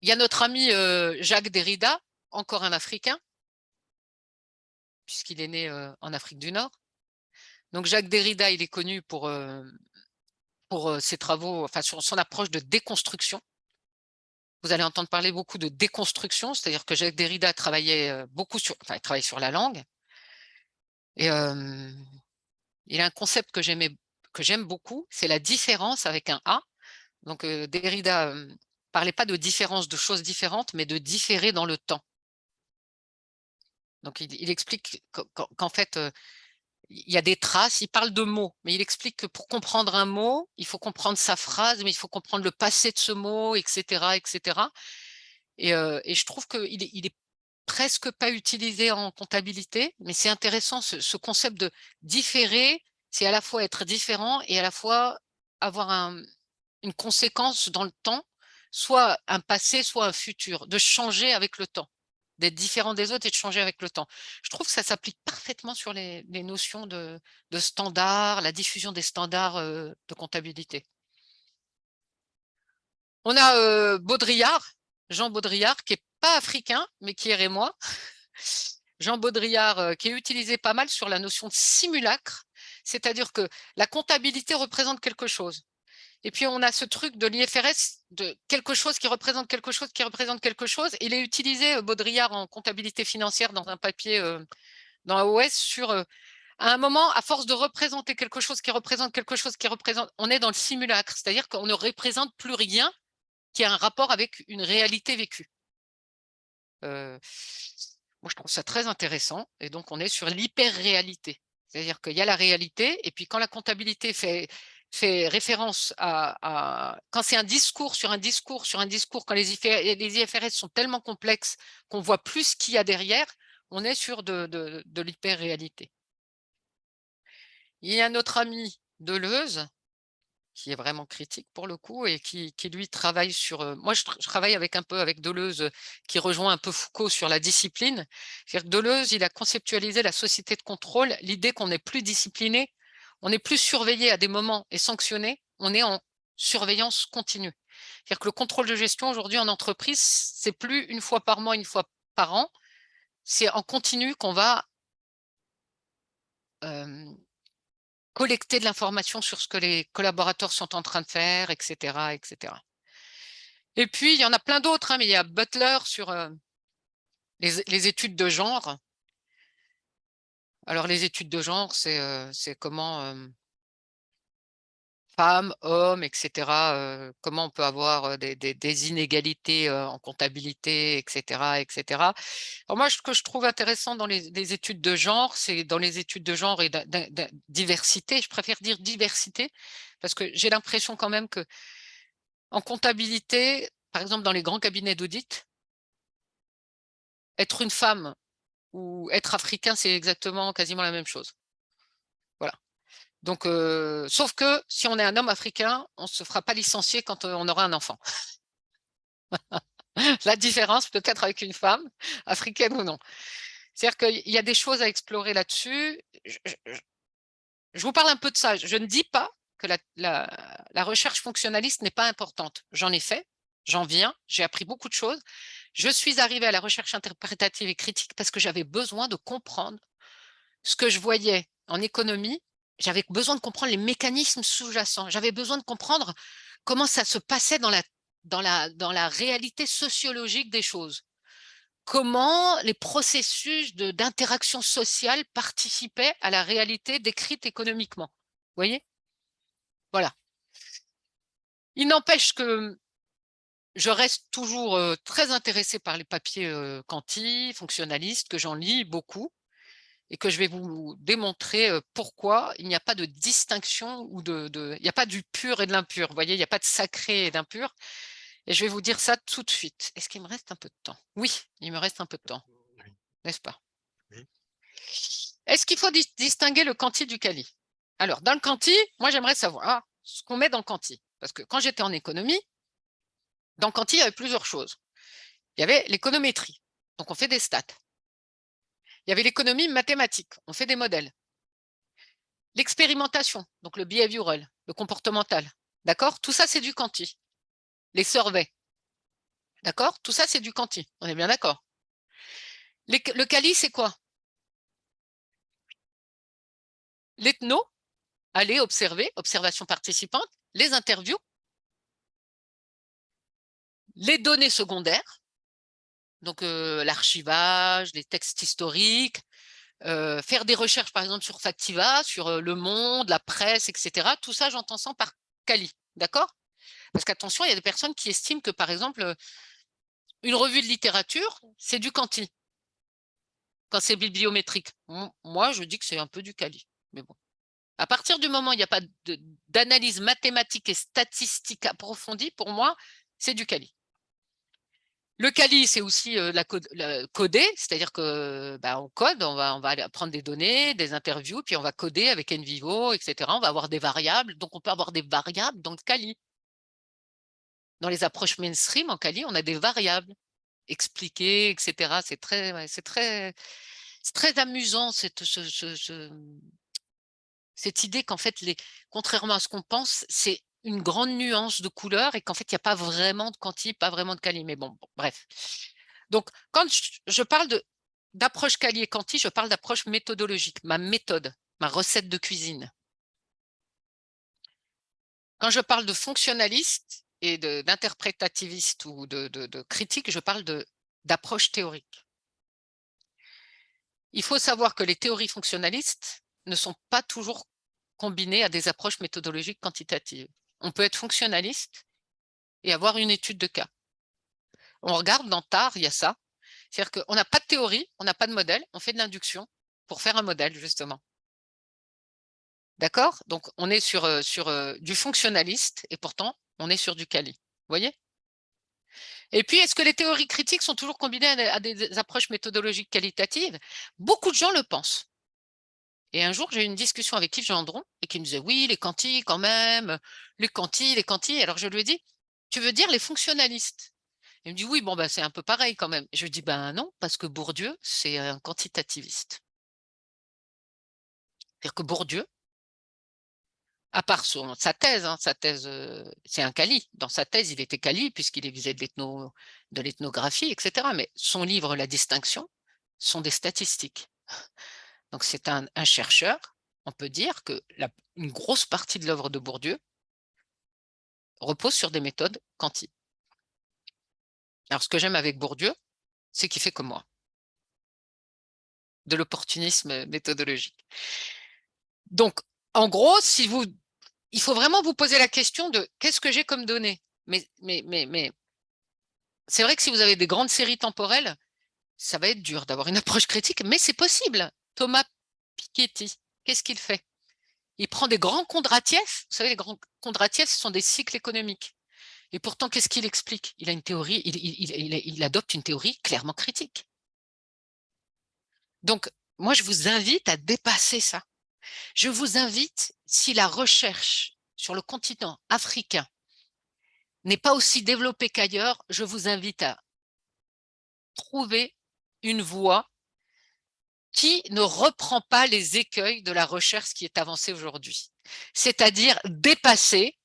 Il y a notre ami Jacques Derrida, encore un Africain, puisqu'il est né en Afrique du Nord. Donc Jacques Derrida, il est connu pour ses travaux, enfin sur son approche de déconstruction. Vous allez entendre parler beaucoup de déconstruction, c'est-à-dire que Jacques Derrida travaillait beaucoup sur, enfin, il travaille sur la langue. Et il a un concept que j'aime beaucoup, c'est la différence avec un A. Donc Derrida parlait pas de différence de choses différentes, mais de différer dans le temps. Donc il explique qu'en fait, il y a des traces, il parle de mots, mais il explique que pour comprendre un mot, il faut comprendre sa phrase, mais il faut comprendre le passé de ce mot, etc. etc. Et je trouve qu'il est presque pas utilisé en comptabilité, mais c'est intéressant, ce concept de différer, c'est à la fois être différent et à la fois avoir une conséquence dans le temps, soit un passé, soit un futur, de changer avec le temps, d'être différent des autres et de changer avec le temps. Je trouve que ça s'applique parfaitement sur les notions de standards, la diffusion des standards de comptabilité. On a Baudrillard, Jean Baudrillard, qui n'est pas africain, mais qui est rémois. Jean Baudrillard, qui est utilisé pas mal sur la notion de simulacre, c'est-à-dire que la comptabilité représente quelque chose. Et puis, on a ce truc de l'IFRS, de quelque chose qui représente quelque chose qui représente quelque chose. Il est utilisé, Baudrillard, en comptabilité financière dans un papier dans AOS sur, à un moment, à force de représenter quelque chose qui représente quelque chose qui représente, on est dans le simulacre, c'est-à-dire qu'on ne représente plus rien qui a un rapport avec une réalité vécue. Moi, je trouve ça très intéressant. Et donc, on est sur l'hyper-réalité. C'est-à-dire qu'il y a la réalité, et puis quand la comptabilité fait référence quand c'est un discours sur un discours sur un discours, quand les IFRS sont tellement complexes qu'on voit plus ce qu'il y a derrière, on est sur de l'hyper-réalité. Il y a notre ami Deleuze, qui est vraiment critique pour le coup et qui lui travaille sur… moi, je travaille un peu avec Deleuze, qui rejoint un peu Foucault sur la discipline. C'est-à-dire que Deleuze, il a conceptualisé la société de contrôle, l'idée qu'on n'est plus discipliné, on n'est plus surveillé à des moments et sanctionné, on est en surveillance continue. C'est-à-dire que le contrôle de gestion aujourd'hui en entreprise, c'est plus une fois par mois, une fois par an, c'est en continu qu'on va collecter de l'information sur ce que les collaborateurs sont en train de faire, etc. etc. Et puis, il y en a plein d'autres, hein, mais il y a Butler sur les études de genre. Alors, les études de genre, c'est comment femmes, hommes, etc., comment on peut avoir des inégalités en comptabilité, etc. etc. Alors moi, ce que je trouve intéressant dans les études de genre, c'est dans les études de genre et de diversité, je préfère dire diversité, parce que j'ai l'impression quand même que en comptabilité, par exemple dans les grands cabinets d'audit, être une femme ou être africain, c'est exactement quasiment la même chose. Voilà. Donc, sauf que si on est un homme africain, on ne se fera pas licencier quand on aura un enfant. La différence peut-être avec une femme, africaine ou non. C'est-à-dire qu'il y a des choses à explorer là-dessus. Je vous parle un peu de ça. Je ne dis pas que la recherche fonctionnaliste n'est pas importante. J'en ai fait, j'en viens, j'ai appris beaucoup de choses. Je suis arrivée à la recherche interprétative et critique parce que j'avais besoin de comprendre ce que je voyais en économie. J'avais besoin de comprendre les mécanismes sous-jacents. J'avais besoin de comprendre comment ça se passait dans la réalité sociologique des choses. Comment les processus d'interaction sociale participaient à la réalité décrite économiquement. Vous voyez? Voilà. Il n'empêche que je reste toujours très intéressée par les papiers quanti, fonctionnalistes, que j'en lis beaucoup et que je vais vous démontrer pourquoi il n'y a pas de distinction ou il n'y a pas du pur et de l'impur. Vous voyez, il n'y a pas de sacré et d'impur. Et je vais vous dire ça tout de suite. Est-ce qu'il me reste un peu de temps? Oui, il me reste un peu de temps, Oui. n'est-ce pas? Oui. Est-ce qu'il faut distinguer le quanti du quali? Alors, dans le quanti, moi, j'aimerais savoir ce qu'on met dans le quanti. Parce que quand j'étais en économie, dans le quanti, il y avait plusieurs choses. Il y avait l'économétrie, donc on fait des stats. Il y avait l'économie mathématique, on fait des modèles. L'expérimentation, donc le behavioral, le comportemental. D'accord? Tout ça, c'est du quanti. Les surveys. D'accord? Tout ça, c'est du quanti. On est bien d'accord. Le quali, c'est quoi? L'ethno, aller observer, observation participante, les interviews, les données secondaires, donc l'archivage, les textes historiques, faire des recherches par exemple sur Factiva, sur Le Monde, la presse, etc. Tout ça, j'entends ça par quali, d'accord? Parce qu'attention, il y a des personnes qui estiment que par exemple, une revue de littérature, c'est du quanti, quand c'est bibliométrique. Moi, je dis que c'est un peu du quali, mais bon. À partir du moment où il n'y a pas d'analyse mathématique et statistique approfondie, pour moi, c'est du quali. Le quali, c'est aussi la coder, c'est-à-dire que on code, on va aller prendre des données, des interviews, puis on va coder avec NVivo, etc. On va avoir des variables, donc on peut avoir des variables dans le quali. Dans les approches mainstream, en quali, on a des variables expliquées, etc. C'est très amusant cette idée qu'en fait, contrairement à ce qu'on pense, c'est une grande nuance de couleur et qu'en fait, il n'y a pas vraiment de quanti, pas vraiment de quali. Mais bon, bref. Donc, quand je parle d'approche quali et quanti, je parle d'approche méthodologique, ma méthode, ma recette de cuisine. Quand je parle de fonctionnaliste et d'interprétativiste ou de critique, je parle d'approche théorique. Il faut savoir que les théories fonctionnalistes ne sont pas toujours combinées à des approches méthodologiques quantitatives. On peut être fonctionnaliste et avoir une étude de cas. On regarde dans TAR, il y a ça. C'est-à-dire qu'on n'a pas de théorie, on n'a pas de modèle, on fait de l'induction pour faire un modèle, justement. D'accord? Donc, on est sur du fonctionnaliste et pourtant, on est sur du quali. Vous voyez? Et puis, est-ce que les théories critiques sont toujours combinées à des approches méthodologiques qualitatives? Beaucoup de gens le pensent. Et un jour, j'ai eu une discussion avec Yves Gendron et qui me disait, oui, les quantis quand même, les quantis. Alors, je lui ai dit, tu veux dire les fonctionnalistes? Il me dit, oui, bon, c'est un peu pareil quand même. Et je lui dis, non, parce que Bourdieu, c'est un quantitativiste. C'est-à-dire que Bourdieu, à part sa thèse, c'est un quali. Dans sa thèse, il était quali puisqu'il faisait de l'ethnographie, etc. Mais son livre, La Distinction, sont des statistiques. Donc c'est un chercheur, on peut dire que une grosse partie de l'œuvre de Bourdieu repose sur des méthodes quanti. Alors ce que j'aime avec Bourdieu, c'est qu'il fait comme moi, de l'opportunisme méthodologique. Donc, en gros, il faut vraiment vous poser la question de qu'est-ce que j'ai comme données. Mais c'est vrai que si vous avez des grandes séries temporelles, ça va être dur d'avoir une approche critique, mais c'est possible. Thomas Piketty, qu'est-ce qu'il fait? Il prend des grands Kondratiev. Vous savez, les grands Kondratiev, ce sont des cycles économiques. Et pourtant, qu'est-ce qu'il explique? Il a une théorie, il adopte une théorie clairement critique. Donc, moi, je vous invite à dépasser ça. Je vous invite, si la recherche sur le continent africain n'est pas aussi développée qu'ailleurs, je vous invite à trouver une voie qui ne reprend pas les écueils de la recherche qui est avancée aujourd'hui. C'est-à-dire dépasser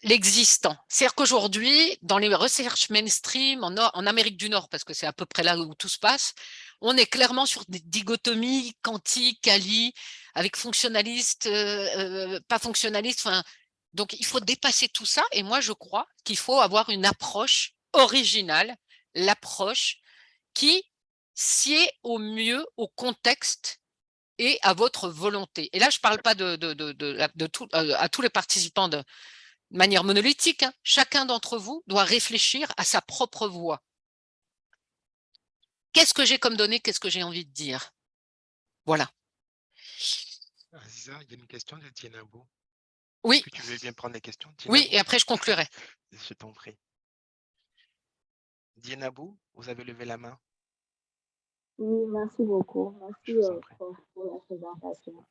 l'existant. C'est-à-dire qu'aujourd'hui, dans les recherches mainstream, en Amérique du Nord, parce que c'est à peu près là où tout se passe, on est clairement sur des dichotomies quantique, quali, avec fonctionnaliste, pas fonctionnaliste. Enfin, donc, il faut dépasser tout ça. Et moi, je crois qu'il faut avoir une approche originale, l'approche qui sied au mieux au contexte et à votre volonté. Et là, je ne parle pas à tous les participants de manière monolithique. Hein. Chacun d'entre vous doit réfléchir à sa propre voix. Qu'est-ce que j'ai comme données? Qu'est-ce que j'ai envie de dire? Voilà. Aziza, il y a une question de Dienabo. Oui. Est-ce que tu veux bien prendre les questions, Dienabo? Oui, et après, je conclurai. Je t'en prie. Dienabo, vous avez levé la main. Oui, merci beaucoup. Merci Je vous en prie. pour la présentation.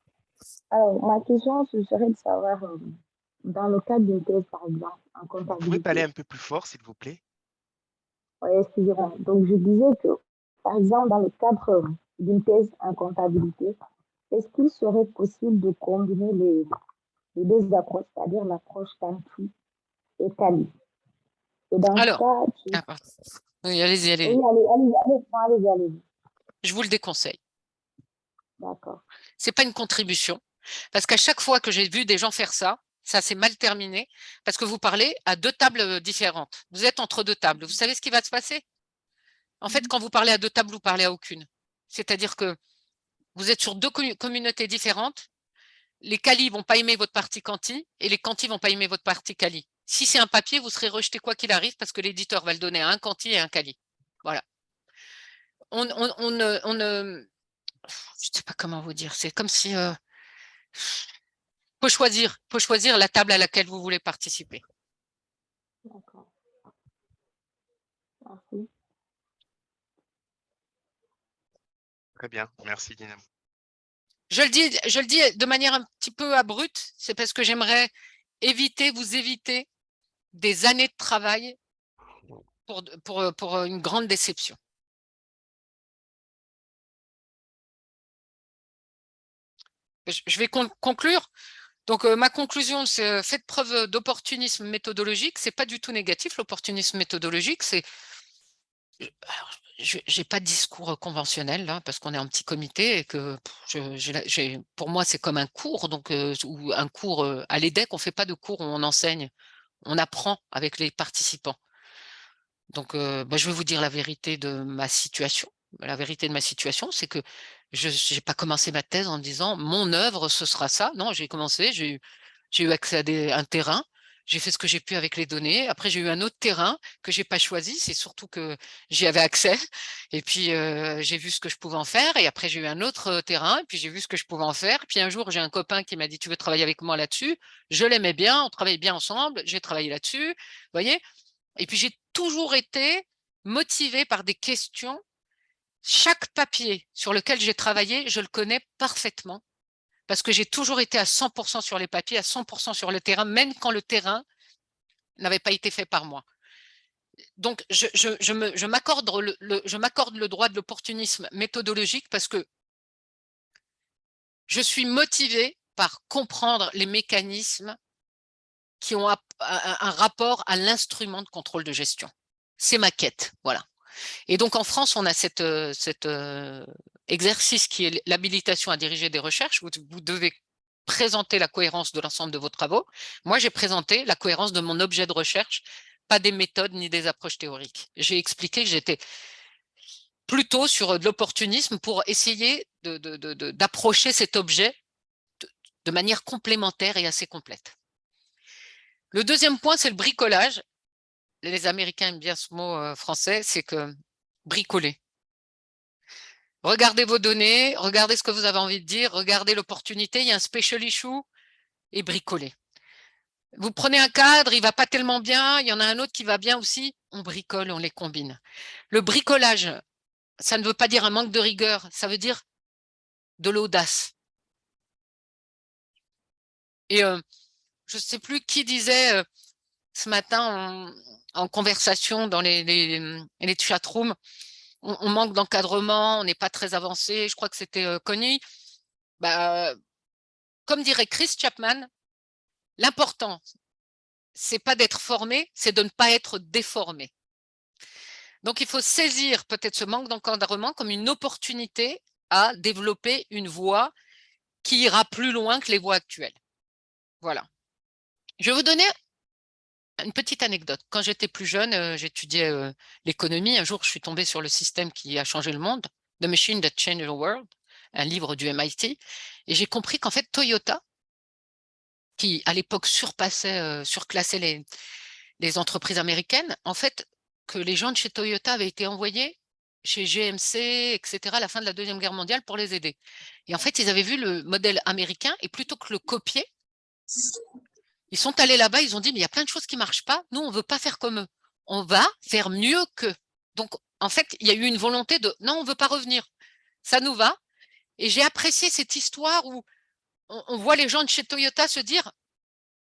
Alors, ma question, ce serait de savoir, dans le cadre d'une thèse, par exemple, en Vous pouvez comptabilité, parler un peu plus fort, s'il vous plaît? oui, excusez-moi. Donc, je disais que, par exemple, dans le cadre d'une thèse en comptabilité, est-ce qu'il serait possible de combiner les deux approches, c'est-à-dire l'approche quanti et quali? Et dans ce Alors, cas, oui, allez-y, oui, allez-y. allez-y. Je vous le déconseille. D'accord. Ce n'est pas une contribution. Parce qu'à chaque fois que j'ai vu des gens faire ça, ça s'est mal terminé parce que vous parlez à deux tables différentes. Vous êtes entre deux tables. Vous savez ce qui va se passer? En fait, quand vous parlez à deux tables, vous parlez à aucune. C'est-à-dire que vous êtes sur deux communautés différentes. Les qualis ne vont pas aimer votre partie quanti et les quantis ne vont pas aimer votre partie quali. Si c'est un papier, vous serez rejeté quoi qu'il arrive parce que l'éditeur va le donner à un quanti et un quali. Voilà. On ne, je ne sais pas comment vous dire. C'est comme si faut choisir la table à laquelle vous voulez participer. D'accord. Merci. Très bien, merci Dienabo. Je le dis de manière un petit peu abrupte, c'est parce que j'aimerais vous éviter des années de travail pour une grande déception. Je vais conclure. Donc, ma conclusion, c'est faites preuve d'opportunisme méthodologique. Ce n'est pas du tout négatif, l'opportunisme méthodologique. Je n'ai pas de discours conventionnel là, parce qu'on est en petit comité et que pour moi, c'est comme un cours, donc, ou un cours à l'EDEC. On ne fait pas de cours où on enseigne, on apprend avec les participants. Donc, je vais vous dire la vérité de ma situation. La vérité de ma situation, c'est que je n'ai pas commencé ma thèse en disant mon œuvre, ce sera ça. Non, j'ai commencé, j'ai eu accès à un terrain, j'ai fait ce que j'ai pu avec les données. Après, j'ai eu un autre terrain que j'ai pas choisi, c'est surtout que j'y avais accès. Et puis, j'ai vu ce que je pouvais en faire. Et après, j'ai eu un autre terrain, et puis j'ai vu ce que je pouvais en faire. Puis un jour, j'ai un copain qui m'a dit, tu veux travailler avec moi là-dessus? Je l'aimais bien, on travaillait bien ensemble, j'ai travaillé là-dessus. Vous voyez? Et puis, j'ai toujours été motivée par des questions. Chaque papier sur lequel j'ai travaillé, je le connais parfaitement parce que j'ai toujours été à 100% sur les papiers, à 100% sur le terrain, même quand le terrain n'avait pas été fait par moi. Donc, je m'accorde le droit de l'opportunisme méthodologique parce que je suis motivée par comprendre les mécanismes qui ont un rapport à l'instrument de contrôle de gestion. C'est ma quête, voilà. Et donc, en France, on a cet exercice qui est l'habilitation à diriger des recherches. Vous devez présenter la cohérence de l'ensemble de vos travaux. Moi, j'ai présenté la cohérence de mon objet de recherche, pas des méthodes ni des approches théoriques. J'ai expliqué que j'étais plutôt sur de l'opportunisme pour essayer d'approcher cet objet de manière complémentaire et assez complète. Le deuxième point, c'est le bricolage. Les Américains aiment bien ce mot français, c'est que bricoler. Regardez vos données, regardez ce que vous avez envie de dire, regardez l'opportunité, il y a un special issue et bricolez. Vous prenez un cadre, il ne va pas tellement bien, il y en a un autre qui va bien aussi, on bricole, on les combine. Le bricolage, ça ne veut pas dire un manque de rigueur, ça veut dire de l'audace. Et je ne sais plus qui disait ce matin en conversation dans les chatrooms, on manque d'encadrement, on n'est pas très avancé. Je crois que c'était Connie. Bah, comme dirait Chris Chapman, l'important, c'est pas d'être formé, c'est de ne pas être déformé. Donc, il faut saisir peut-être ce manque d'encadrement comme une opportunité à développer une voie qui ira plus loin que les voies actuelles. Voilà. Je vais vous donner une petite anecdote. Quand j'étais plus jeune, j'étudiais l'économie. Un jour, je suis tombée sur le système qui a changé le monde, The Machine That Changed the World, un livre du MIT, et j'ai compris qu'en fait, Toyota, qui à l'époque surclassait les entreprises américaines, en fait, que les gens de chez Toyota avaient été envoyés chez GMC, etc., à la fin de la Deuxième Guerre mondiale pour les aider. Et en fait, ils avaient vu le modèle américain et plutôt que le copier, ils sont allés là-bas, ils ont dit, mais il y a plein de choses qui ne marchent pas, nous, on ne veut pas faire comme eux. On va faire mieux qu'eux. Donc, en fait, il y a eu une volonté de, non, on ne veut pas revenir. Ça nous va. Et j'ai apprécié cette histoire où on voit les gens de chez Toyota se dire,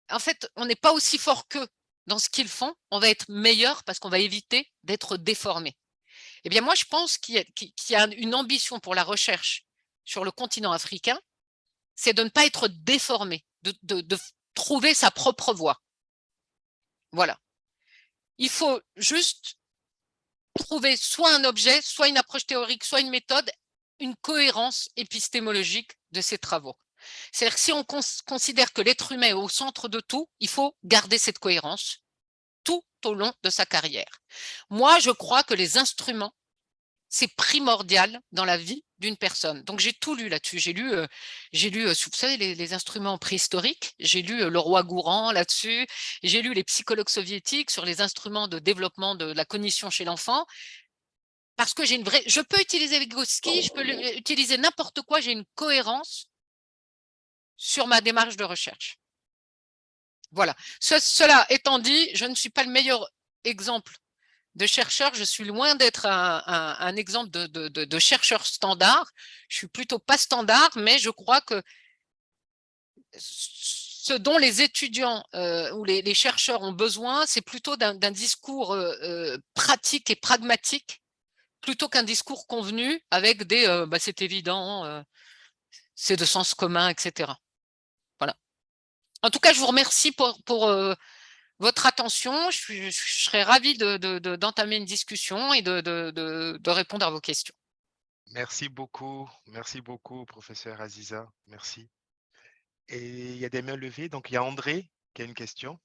en fait, on n'est pas aussi fort qu'eux dans ce qu'ils font, on va être meilleur parce qu'on va éviter d'être déformé. Eh bien, moi, je pense qu'il y a une ambition pour la recherche sur le continent africain, c'est de ne pas être déformé, de trouver sa propre voie. Voilà. Il faut juste trouver soit un objet, soit une approche théorique, soit une méthode, une cohérence épistémologique de ces travaux. C'est-à-dire que si on considère que l'être humain est au centre de tout, il faut garder cette cohérence tout au long de sa carrière. Moi, je crois que les instruments, c'est primordial dans la vie d'une personne. Donc, j'ai tout lu là-dessus. J'ai lu, vous savez, les instruments préhistoriques. J'ai lu Le Roi Gourand là-dessus. J'ai lu les psychologues soviétiques sur les instruments de développement de la cognition chez l'enfant. Parce que j'ai une vraie. Je peux utiliser Vygotsky, je peux utiliser n'importe quoi. J'ai une cohérence sur ma démarche de recherche. Voilà. Cela étant dit, je ne suis pas le meilleur exemple de chercheur, je suis loin d'être un exemple de chercheur standard. Je suis plutôt pas standard, mais je crois que ce dont les étudiants ou les chercheurs ont besoin, c'est plutôt d'un discours pratique et pragmatique, plutôt qu'un discours convenu avec des c'est évident, c'est de sens commun, etc. Voilà. En tout cas, je vous remercie pour votre attention. Je serais ravie d'entamer une discussion et de répondre à vos questions. Merci beaucoup, professeur Aziza. Merci. Et il y a des mains levées, donc il y a André qui a une question.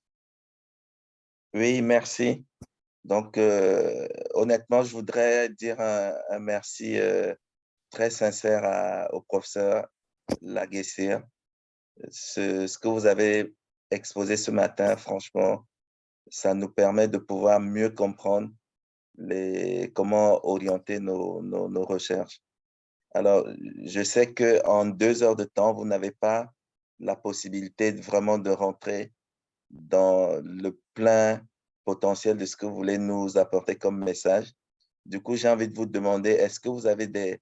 Oui, merci. Donc, honnêtement, je voudrais dire un merci très sincère au professeur Laguessire. Ce que vous avez exposé ce matin, franchement, ça nous permet de pouvoir mieux comprendre comment orienter nos recherches. Alors, je sais qu'en 2 heures de temps, vous n'avez pas la possibilité vraiment de rentrer dans le plein potentiel de ce que vous voulez nous apporter comme message. Du coup, j'ai envie de vous demander, est-ce que vous avez des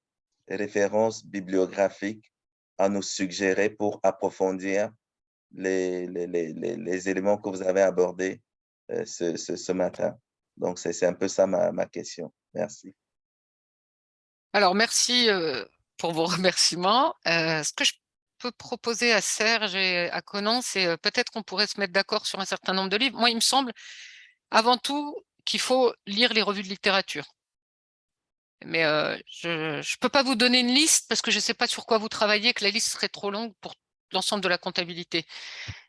références bibliographiques à nous suggérer pour approfondir les éléments que vous avez abordés ce matin? Donc, c'est un peu ça ma question. Merci. Alors, merci pour vos remerciements. Ce que je peux proposer à Serge et à Conan, c'est peut-être qu'on pourrait se mettre d'accord sur un certain nombre de livres. Moi, il me semble avant tout qu'il faut lire les revues de littérature. Mais je ne peux pas vous donner une liste parce que je ne sais pas sur quoi vous travaillez, que la liste serait trop longue pour l'ensemble de la comptabilité.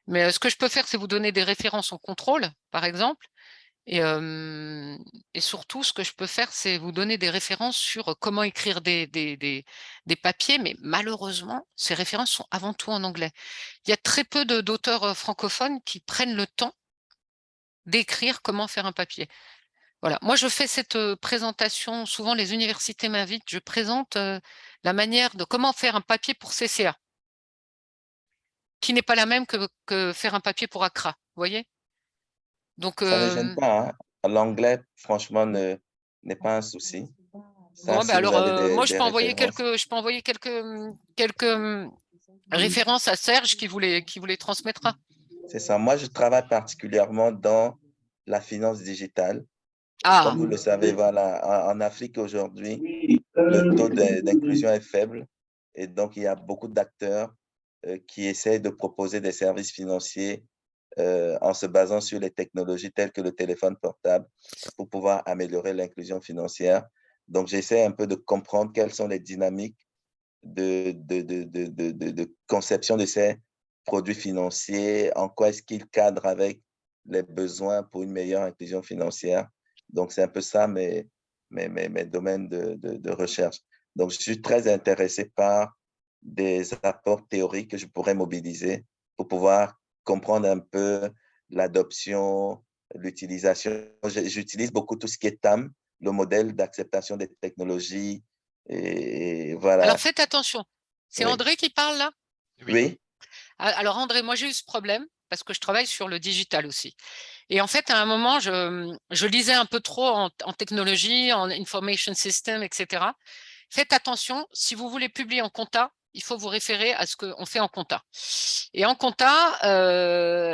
Mais ce que je peux faire, c'est vous donner des références en contrôle, par exemple. Et surtout, ce que je peux faire, c'est vous donner des références sur comment écrire des papiers. Mais malheureusement, ces références sont avant tout en anglais. Il y a très peu d'auteurs francophones qui prennent le temps d'écrire comment faire un papier. Voilà. Moi, je fais cette présentation, souvent les universités m'invitent, je présente la manière de comment faire un papier pour CCA, qui n'est pas la même que faire un papier pour ACRA, vous voyez? Donc, Ça ne gêne pas, hein. L'anglais, franchement, n'est pas un souci. Ça, Bon, ben si vous alors, avez moi, des références. je peux envoyer quelques références à Serge qui vous les transmettra. C'est ça. Moi, je travaille particulièrement dans la finance digitale. Ah, Comme vous le savez, voilà, en Afrique aujourd'hui, le taux d'inclusion est faible et donc il y a beaucoup d'acteurs qui essaient de proposer des services financiers en se basant sur les technologies telles que le téléphone portable pour pouvoir améliorer l'inclusion financière. Donc, j'essaie un peu de comprendre quelles sont les dynamiques de conception de ces produits financiers, en quoi est-ce qu'ils cadrent avec les besoins pour une meilleure inclusion financière. Donc, c'est un peu ça mes domaines de recherche. Donc, je suis très intéressé par des apports théoriques que je pourrais mobiliser pour pouvoir comprendre un peu l'adoption, l'utilisation. J'utilise beaucoup tout ce qui est TAM, le modèle d'acceptation des technologies. Et alors voilà. faites attention. C'est Oui. André qui parle là? Oui. Oui. Alors André, moi j'ai eu ce problème parce que je travaille sur le digital aussi. Et en fait, à un moment, je lisais un peu trop en technologie, en information system, etc. Faites attention, si vous voulez publier en compta, il faut vous référer à ce qu'on fait en compta. Et en compta,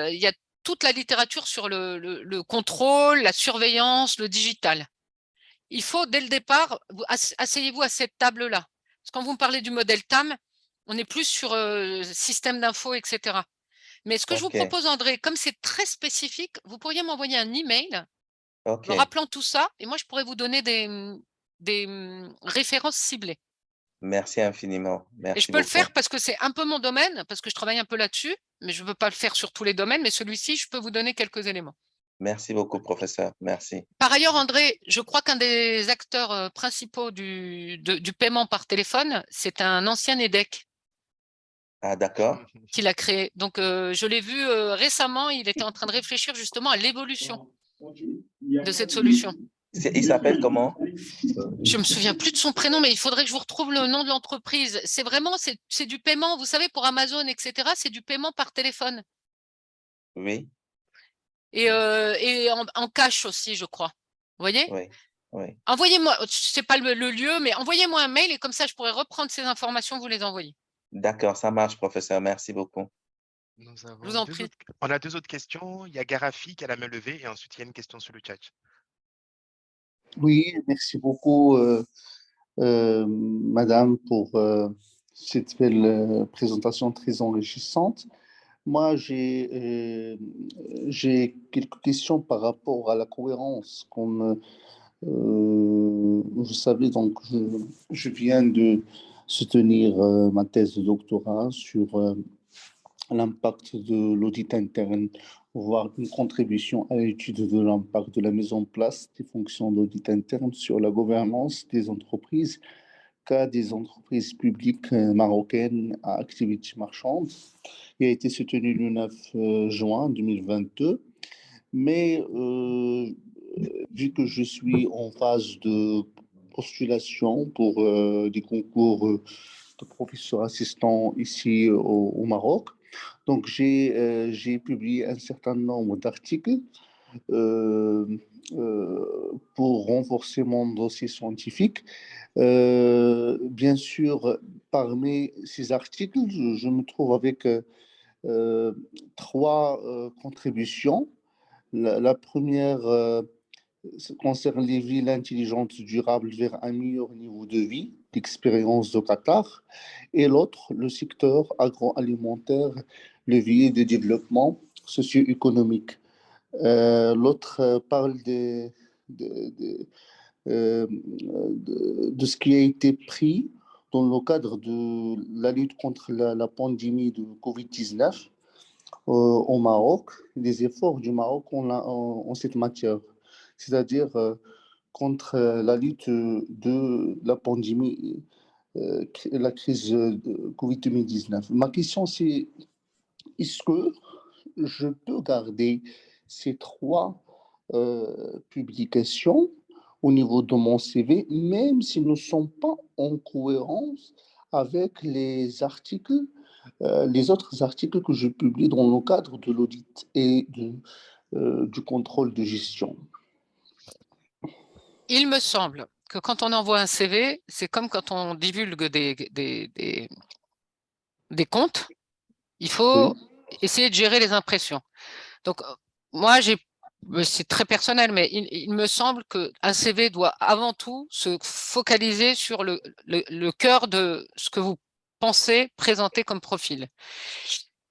il y a toute la littérature sur le contrôle, la surveillance, le digital. Il faut, dès le départ, asseyez-vous à cette table-là. Parce que quand vous me parlez du modèle TAM, on est plus sur système d'info, etc. Mais ce que je vous OK. propose, André, comme c'est très spécifique, vous pourriez m'envoyer un email me OK. rappelant tout ça, et moi, je pourrais vous donner des références ciblées. Merci infiniment. Et je Merci peux le faire beaucoup. parce que c'est un peu mon domaine, parce que je travaille un peu là-dessus, mais je ne veux pas le faire sur tous les domaines, mais celui-ci, je peux vous donner quelques éléments. Merci beaucoup, professeur. Merci. Par ailleurs, André, je crois qu'un des acteurs principaux du paiement par téléphone, c'est un ancien EDEC Ah, d'accord. qui l'a créé. Donc, je l'ai vu récemment, il était en train de réfléchir justement à l'évolution de cette solution. Il s'appelle comment? Je me souviens plus de son prénom, mais il faudrait que je vous retrouve le nom de l'entreprise. C'est vraiment, c'est du paiement, vous savez, pour Amazon, etc. C'est du paiement par téléphone Oui, et en cash aussi, je crois. Vous voyez? oui, oui. Envoyez-moi, c'est pas le lieu, mais envoyez-moi un mail et comme ça, je pourrais reprendre ces informations, vous les envoyer. D'accord, ça marche, professeur. Merci beaucoup. Nous Je vous avons en prie. on a deux autres questions. Il y a Garafi qui a la main levée et ensuite il y a une question sur le chat. Oui, merci beaucoup, Madame, pour cette belle présentation très enrichissante. Moi, j'ai quelques questions par rapport à la cohérence. Comme vous savez, donc, je viens de soutenir ma thèse de doctorat sur l'impact de l'audit interne, voire une contribution à l'étude de l'impact de la mise en place des fonctions d'audit interne sur la gouvernance des entreprises, cas des entreprises publiques marocaines à activité marchande. Il a été soutenu le 9 juin 2022, mais vu que je suis en phase de postulation pour des concours de professeur assistant ici au Maroc, donc, j'ai publié un certain nombre d'articles euh, pour renforcer mon dossier scientifique. Bien sûr, parmi ces articles, je me trouve avec trois contributions. La première concerne les villes intelligentes durables vers un meilleur niveau de vie, d'expérience de Qatar, et l'autre, le secteur agroalimentaire, levier de développement socio-économique. L'autre parle de ce qui a été pris dans le cadre de la lutte contre la pandémie de Covid-19 au Maroc, les efforts du Maroc en cette matière, c'est-à-dire contre la lutte de la pandémie, la crise de Covid-19. Ma question, c'est est-ce que je peux garder ces trois publications au niveau de mon CV, même s'ils ne sont pas en cohérence avec les articles, les autres articles que je publie dans le cadre de l'audit et du contrôle de gestion. Il me semble que quand on envoie un CV, c'est comme quand on divulgue des comptes, il faut essayer de gérer les impressions. Donc, moi, c'est très personnel, mais il me semble qu'un CV doit avant tout se focaliser sur le cœur de ce que vous pensez présenter comme profil.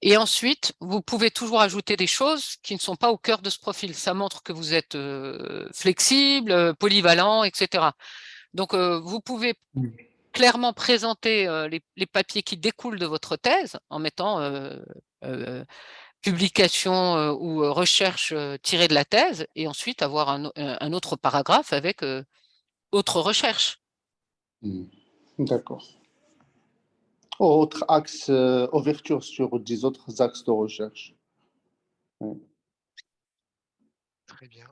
Et ensuite, vous pouvez toujours ajouter des choses qui ne sont pas au cœur de ce profil. Ça montre que vous êtes flexible, polyvalent, etc. Donc, vous pouvez clairement présenter les papiers qui découlent de votre thèse en mettant publication ou recherche tirée de la thèse, et ensuite avoir un autre paragraphe avec autre recherche. D'accord. Autre axe, ouverture sur 10 autres axes de recherche. Très bien.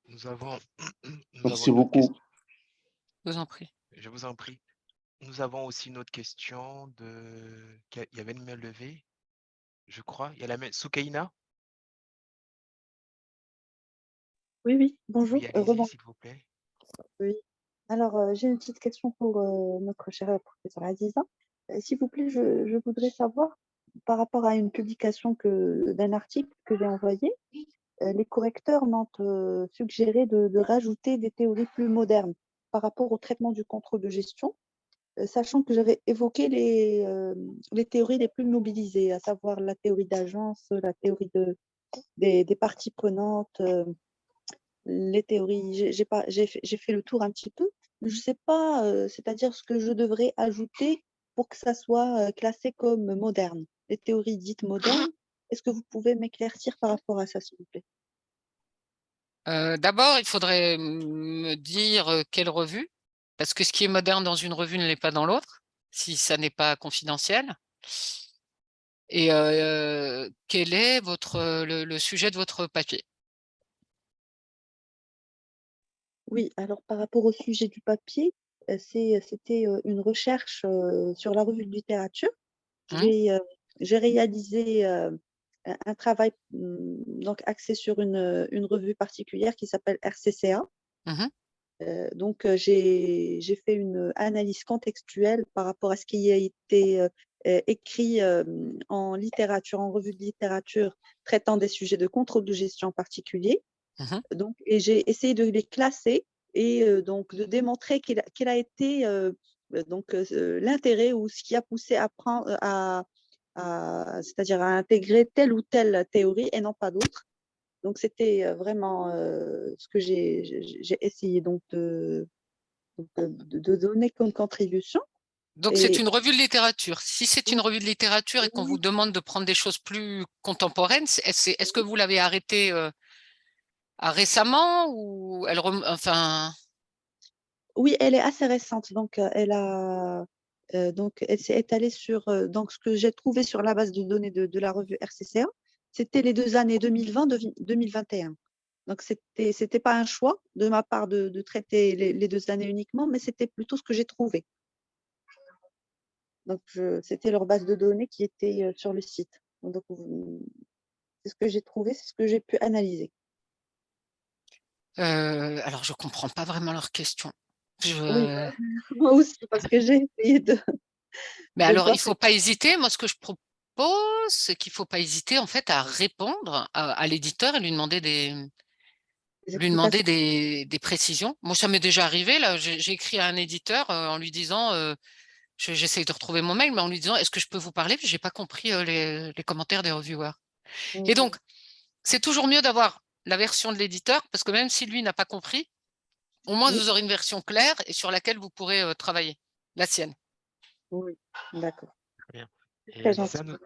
Nous avons Merci une autre beaucoup. question. Je vous en prie. Je vous en prie. Nous avons aussi une autre question il y avait une main levée, je crois. Il y a la main Soukaina. Oui, bonjour. Oui, allez-y, s'il vous plaît. Oui. Alors, j'ai une petite question pour notre chère professeure Aziza. S'il vous plaît, je voudrais savoir, par rapport à une publication d'un article que j'ai envoyé, les correcteurs m'ont suggéré de rajouter des théories plus modernes par rapport au traitement du contrôle de gestion, sachant que j'avais évoqué les théories les plus mobilisées, à savoir la théorie d'agence, la théorie des parties prenantes, les théories. J'ai fait le tour un petit peu. Je ne sais pas, c'est-à-dire ce que je devrais ajouter pour que ça soit classé comme moderne. Les théories dites modernes, est-ce que vous pouvez m'éclaircir par rapport à ça, s'il vous plaît? D'abord, il faudrait me dire quelle revue, parce que ce qui est moderne dans une revue ne l'est pas dans l'autre, si ça n'est pas confidentiel. Et quel est le sujet de votre papier? Oui, alors par rapport au sujet du papier, c'était une recherche sur la revue de littérature. J'ai réalisé un travail donc axé sur une revue particulière qui s'appelle RCCA. Mhm. Donc, j'ai fait une analyse contextuelle par rapport à ce qui a été écrit en littérature, en revue de littérature, traitant des sujets de contrôle de gestion en particulier. Mhm. Donc, et j'ai essayé de les classer et donc de démontrer quel a été l'intérêt ou ce qui a poussé à prendre, c'est-à-dire à intégrer telle ou telle théorie et non pas d'autres. Donc, c'était vraiment ce que j'ai essayé donc de donner comme contribution. Donc, c'est Et une revue de littérature. Si c'est une revue de littérature et qu'on vous oui, demande de prendre des choses plus contemporaines, est-ce que vous l'avez arrêtée récemment ou enfin, oui, elle est assez récente. Donc, elle s'est étalée sur donc, ce que j'ai trouvé sur la base de données de la revue RCCA. C'était les 2 années 2020-2021. Donc, c'était pas un choix de ma part de traiter les 2 années uniquement, mais c'était plutôt ce que j'ai trouvé. Donc, c'était leur base de données qui était sur le site. Donc, c'est ce que j'ai trouvé, c'est ce que j'ai pu analyser. alors je comprends pas vraiment leur question. Oui, moi aussi, parce que j'ai essayé Mais de alors, il voir. ne faut pas hésiter. Moi, ce que je propose, c'est qu'il ne faut pas hésiter en fait à répondre à l'éditeur et lui demander Des lui demander explications. des précisions. Moi, ça m'est déjà arrivé. Là, j'ai écrit à un éditeur en lui disant, j'essaye de retrouver mon mail, mais en lui disant, est-ce que je peux vous parler? J'ai pas compris les commentaires des reviewers. Et Mhm. donc, c'est toujours mieux d'avoir la version de l'éditeur, parce que même si lui n'a pas compris, au moins Oui, vous aurez une version claire et sur laquelle vous pourrez travailler, la sienne. oui, d'accord. Très bien. C'est Et très Aziza, gentil.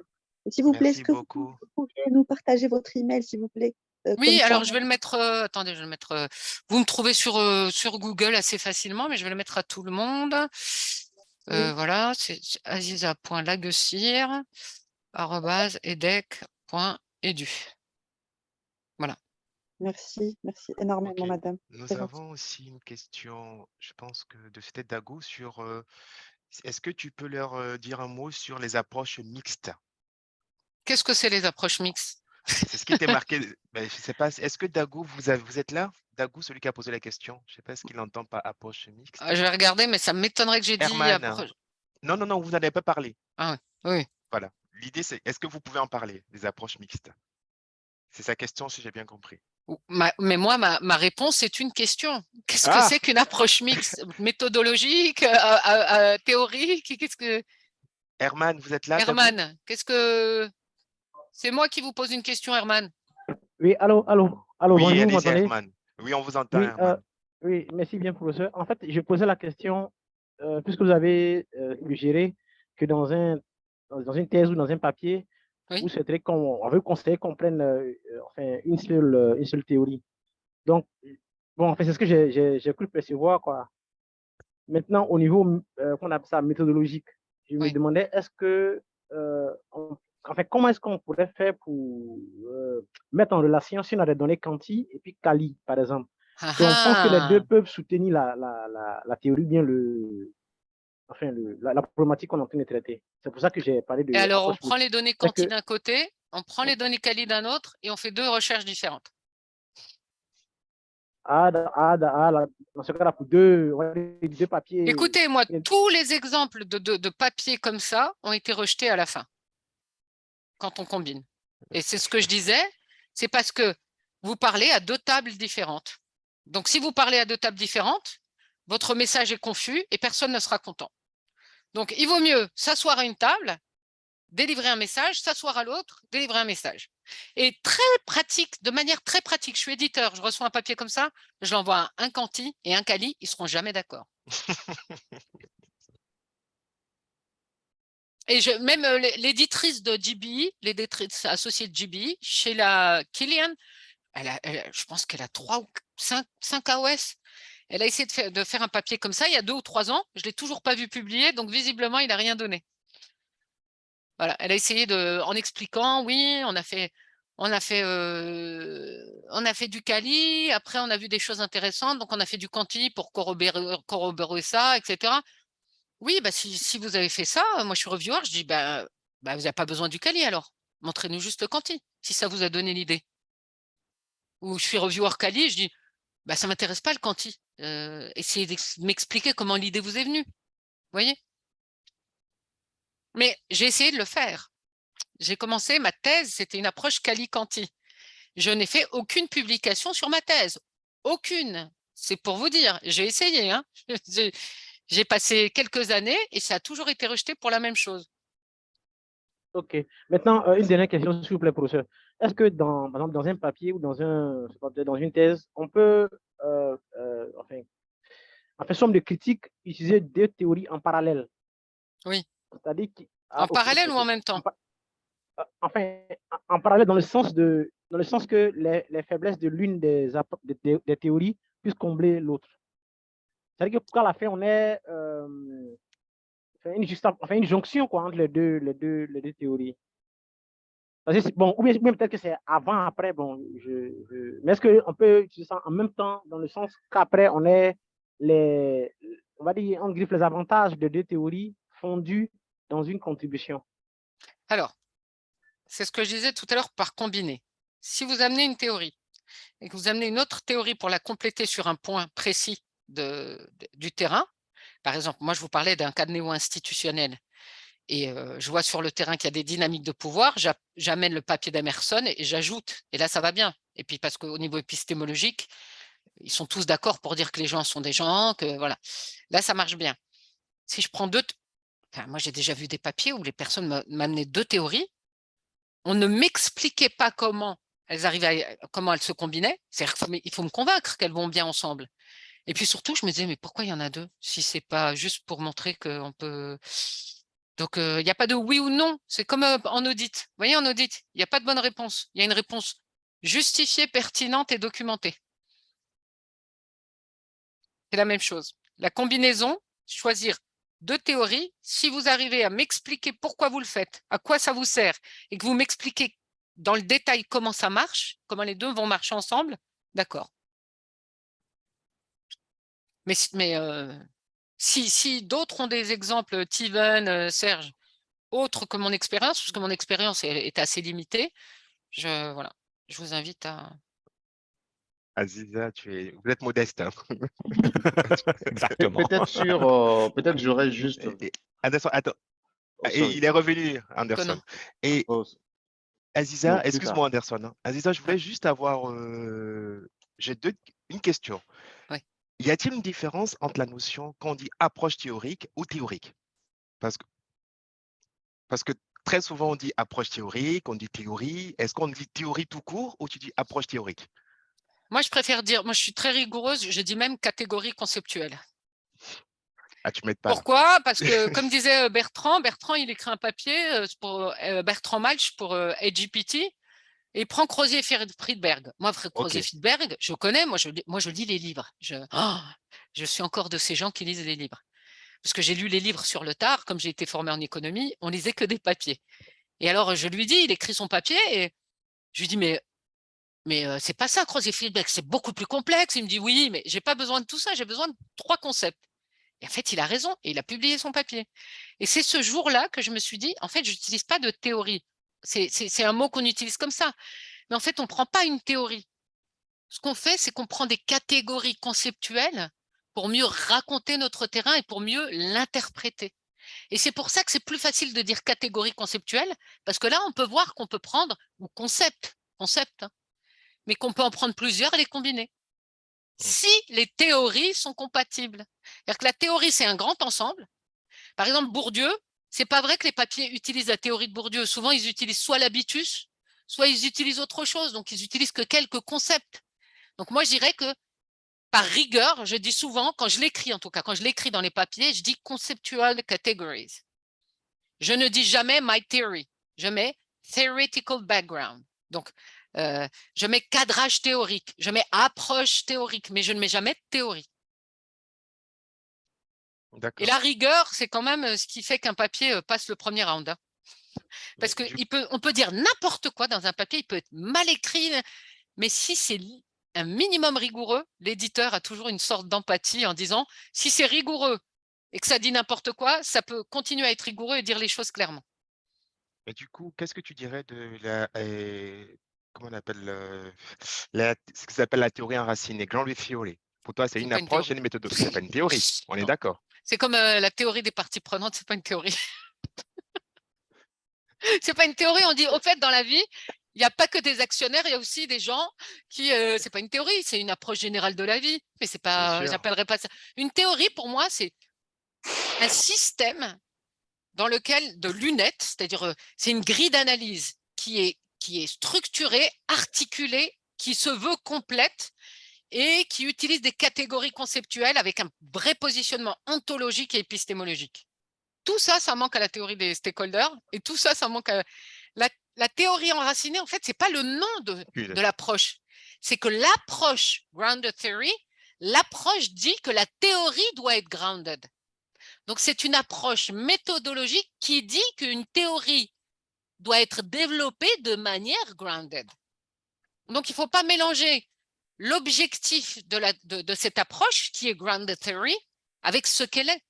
S'il vous plaît, est-ce merci que beaucoup. vous pourriez nous partager votre email, s'il vous plaît? Comme Oui, ça, alors je vais le mettre, attendez, je vais le mettre, vous me trouvez sur Google assez facilement, mais je vais le mettre à tout le monde. oui, Voilà, c'est aziza.laguessire@edec.edu. Voilà. merci Ok. énormément, madame. Nous Très gentil. avons aussi une question, je pense que de Fedet Dago sur est-ce que tu peux leur dire un mot sur les approches mixtes? Qu'est-ce que c'est les approches mixtes? C'est ce qui était marqué. Mais je ne sais pas, est-ce que Dagou, vous êtes là? Dagou, celui qui a posé la question. Je ne sais pas ce qu'il entend par approche mixte. Je vais regarder, mais ça m'étonnerait que j'ai dit Herman. approche. Non, non, non, vous n'en avez pas parlé. Ah oui. Voilà. L'idée, c'est est-ce que vous pouvez en parler, des approches mixtes? C'est sa question, si j'ai bien compris. Mais moi, ma réponse est une question. Qu'est-ce que Ah! c'est qu'une approche mixte? Méthodologique, théorique? Qu'est-ce que... Herman, vous êtes là, Dagou? Herman, qu'est-ce que... C'est moi qui vous pose une question, Herman. Oui, allô, Oui, bonjour, vous allez-y, m'entendez? Herman. Oui, on vous entend, Oui, Herman. oui, merci bien, professeur. En fait, je posais la question, puisque vous avez suggéré que dans une thèse ou dans un papier, Oui. vous souhaiteriez on veut conseiller qu'on prenne enfin, une seule théorie. Donc, bon, en fait, c'est ce que j'ai cru percevoir, quoi. Maintenant, au niveau, qu'on appelle ça méthodologique, je me Oui. demandais, est-ce que, en fait, comment est-ce qu'on pourrait faire pour mettre en relation si on a des données quanti et puis quali, par exemple. Ah Donc, je pense que les deux ah. peuvent soutenir la théorie, bien la problématique qu'on est en train de traiter. C'est pour ça que j'ai parlé de Et alors, on approche prend mixte. les données C'est quanti que, d'un côté, on prend les données quali d'un autre et on fait deux recherches différentes. dans ce cas-là, pour deux papiers. Écoutez, moi, tous les exemples de papiers comme ça ont été rejetés à la fin, quand on combine. Et c'est ce que je disais, c'est parce que vous parlez à deux tables différentes. Donc, si vous parlez à deux tables différentes, votre message est confus et personne ne sera content. Donc, il vaut mieux s'asseoir à une table, délivrer un message, s'asseoir à l'autre, délivrer un message. Et très pratique, de manière très pratique, je suis éditeur, je reçois un papier comme ça, je l'envoie à un quanti et un quali, ils ne seront jamais d'accord. Et même l'éditrice de GBE, l'éditrice associée de GBE, Sheila Killian, je pense qu'elle a 3 ou 5 AOS. Elle a essayé de faire un papier comme ça il y a 2 ou 3 ans. Je ne l'ai toujours pas vu publier, donc visiblement, il n'a rien donné. Voilà, elle a essayé en expliquant, oui, on a fait du quali, après on a vu des choses intéressantes, donc on a fait du quanti pour corroborer ça, etc. Oui, bah, si vous avez fait ça, moi je suis reviewer, je dis, bah, vous n'avez pas besoin du quali alors. Montrez-nous juste le quanti, si ça vous a donné l'idée. Ou je suis reviewer quali, je dis, bah, ça ne m'intéresse pas le quanti. Essayez de m'expliquer comment l'idée vous est venue. Vous voyez? Mais j'ai essayé de le faire. J'ai commencé ma thèse, c'était une approche quali-quanti. Je n'ai fait aucune publication sur ma thèse. Aucune. C'est pour vous dire. J'ai essayé. Hein. J'ai passé quelques années et ça a toujours été rejeté pour la même chose. OK. Maintenant, une dernière question, s'il vous plaît, professeur. Est-ce que par exemple, dans un papier ou dans une thèse, on peut, en fait, somme de critique, utiliser deux théories en parallèle? Oui. C'est-à-dire en parallèle ou en même temps? Enfin, en parallèle dans le sens que les faiblesses de l'une des théories puissent combler l'autre. C'est-à-dire qu'à la fin, on est une jonction quoi, entre les deux théories. Bon, ou bien peut-être que c'est avant, après, bon, mais est-ce qu'on peut utiliser ça en même temps, dans le sens qu'après, on est on va dire, on griffe les avantages de deux théories fondues dans une contribution? Alors, c'est ce que je disais tout à l'heure par combiner. Si vous amenez une théorie et que vous amenez une autre théorie pour la compléter sur un point précis du terrain, par exemple, moi je vous parlais d'un cas de néo-institutionnel et je vois sur le terrain qu'il y a des dynamiques de pouvoir, j'amène le papier d'Emerson et j'ajoute, et là ça va bien. Et puis parce qu'au niveau épistémologique, ils sont tous d'accord pour dire que les gens sont des gens, que voilà. Là ça marche bien. Si je prends moi j'ai déjà vu des papiers où les personnes m'amenaient deux théories, on ne m'expliquait pas comment elles arrivaient, comment elles se combinaient. C'est-à-dire qu'il faut me convaincre qu'elles vont bien ensemble. Et puis surtout, je me disais, mais pourquoi il y en a deux si c'est pas juste pour montrer qu'on peut. Donc, il n'y a pas de oui ou non. C'est comme en audit. Vous voyez, en audit, il n'y a pas de bonne réponse. Il y a une réponse justifiée, pertinente et documentée. C'est la même chose. La combinaison, choisir deux théories. Si vous arrivez à m'expliquer pourquoi vous le faites, à quoi ça vous sert, et que vous m'expliquez dans le détail comment ça marche, comment les deux vont marcher ensemble, d'accord. Mais si d'autres ont des exemples, Steven, Serge, autres que mon expérience, parce que mon expérience est assez limitée, Voilà, je vous invite à… Aziza, vous êtes modeste, hein. Exactement. Peut-être j'aurais juste. Anderson, attends, Oh, et sorry. il est revenu, Conan. Anderson. Et Oh, Aziza, non, plus tard. excuse-moi, Anderson, hein. Aziza, je voulais juste avoir, j'ai une question. Oui. Y a-t-il une différence entre la notion qu'on dit approche théorique ou théorique? Parce que très souvent, on dit approche théorique, on dit théorie. Est-ce qu'on dit théorie tout court ou tu dis approche théorique? Moi, je préfère dire, moi, je suis très rigoureuse, je dis même catégorie conceptuelle. Ah, tu m'aides pas là. Pourquoi? Parce que, comme disait Bertrand, il écrit un papier pour Bertrand Malch pour AGPT, et il prend Crozier-Friedberg. Moi, Crozier-Friedberg, je connais, moi, je lis les livres. Je suis encore de ces gens qui lisent les livres. Parce que j'ai lu les livres sur le tard, comme j'ai été formée en économie, on lisait que des papiers. Et alors, je lui dis, il écrit son papier, et je lui dis, mais c'est pas ça, Crozier-Friedberg, c'est beaucoup plus complexe. Il me dit, oui, mais j'ai pas besoin de tout ça, j'ai besoin de 3 concepts. Et en fait, il a raison, et il a publié son papier. Et c'est ce jour-là que je me suis dit, en fait, je n'utilise pas de théorie. C'est un mot qu'on utilise comme ça. Mais en fait, on ne prend pas une théorie. Ce qu'on fait, c'est qu'on prend des catégories conceptuelles pour mieux raconter notre terrain et pour mieux l'interpréter. Et c'est pour ça que c'est plus facile de dire catégorie conceptuelle, parce que là, on peut voir qu'on peut prendre, ou concept, hein, mais qu'on peut en prendre plusieurs et les combiner. Si les théories sont compatibles. C'est-à-dire que la théorie, c'est un grand ensemble. Par exemple, Bourdieu, c'est pas vrai que les papiers utilisent la théorie de Bourdieu. Souvent, ils utilisent soit l'habitus, soit ils utilisent autre chose. Donc, ils utilisent que quelques concepts. Donc, moi, je dirais que par rigueur, je dis souvent, quand je l'écris en tout cas, quand je l'écris dans les papiers, je dis conceptual categories. Je ne dis jamais my theory. Je mets theoretical background. Donc, je mets cadrage théorique, je mets approche théorique, mais je ne mets jamais théorie. Et la rigueur, c'est quand même ce qui fait qu'un papier passe le premier round. Hein. Parce qu'on peut dire n'importe quoi dans un papier, il peut être mal écrit, mais si c'est un minimum rigoureux, l'éditeur a toujours une sorte d'empathie en disant si c'est rigoureux et que ça dit n'importe quoi, ça peut continuer à être rigoureux et dire les choses clairement. Et du coup, qu'est-ce que tu dirais de comment on appelle ce qu'ils appellent la théorie enracinée, grounded theory? Pour toi, c'est une approche et une méthode. C'est pas une théorie, on est d'accord. C'est comme la théorie des parties prenantes, c'est pas une théorie. C'est pas une théorie, on dit au fait dans la vie, il n'y a pas que des actionnaires, il y a aussi des gens qui, c'est pas une théorie, c'est une approche générale de la vie, mais c'est pas, j'appellerais pas ça. Une théorie pour moi, c'est un système dans lequel de lunettes, c'est-à-dire c'est une grille d'analyse qui est structurée, articulée, qui se veut complète et qui utilise des catégories conceptuelles avec un vrai positionnement ontologique et épistémologique. Tout ça, ça manque à la théorie des stakeholders et tout ça, ça manque à la théorie enracinée. En fait, c'est pas le nom de l'approche, c'est que l'approche grounded theory, l'approche dit que la théorie doit être grounded. Donc, c'est une approche méthodologique qui dit qu'une théorie doit être développée de manière grounded. Donc, il ne faut pas mélanger l'objectif de cette approche, qui est grounded theory, avec ce qu'elle est.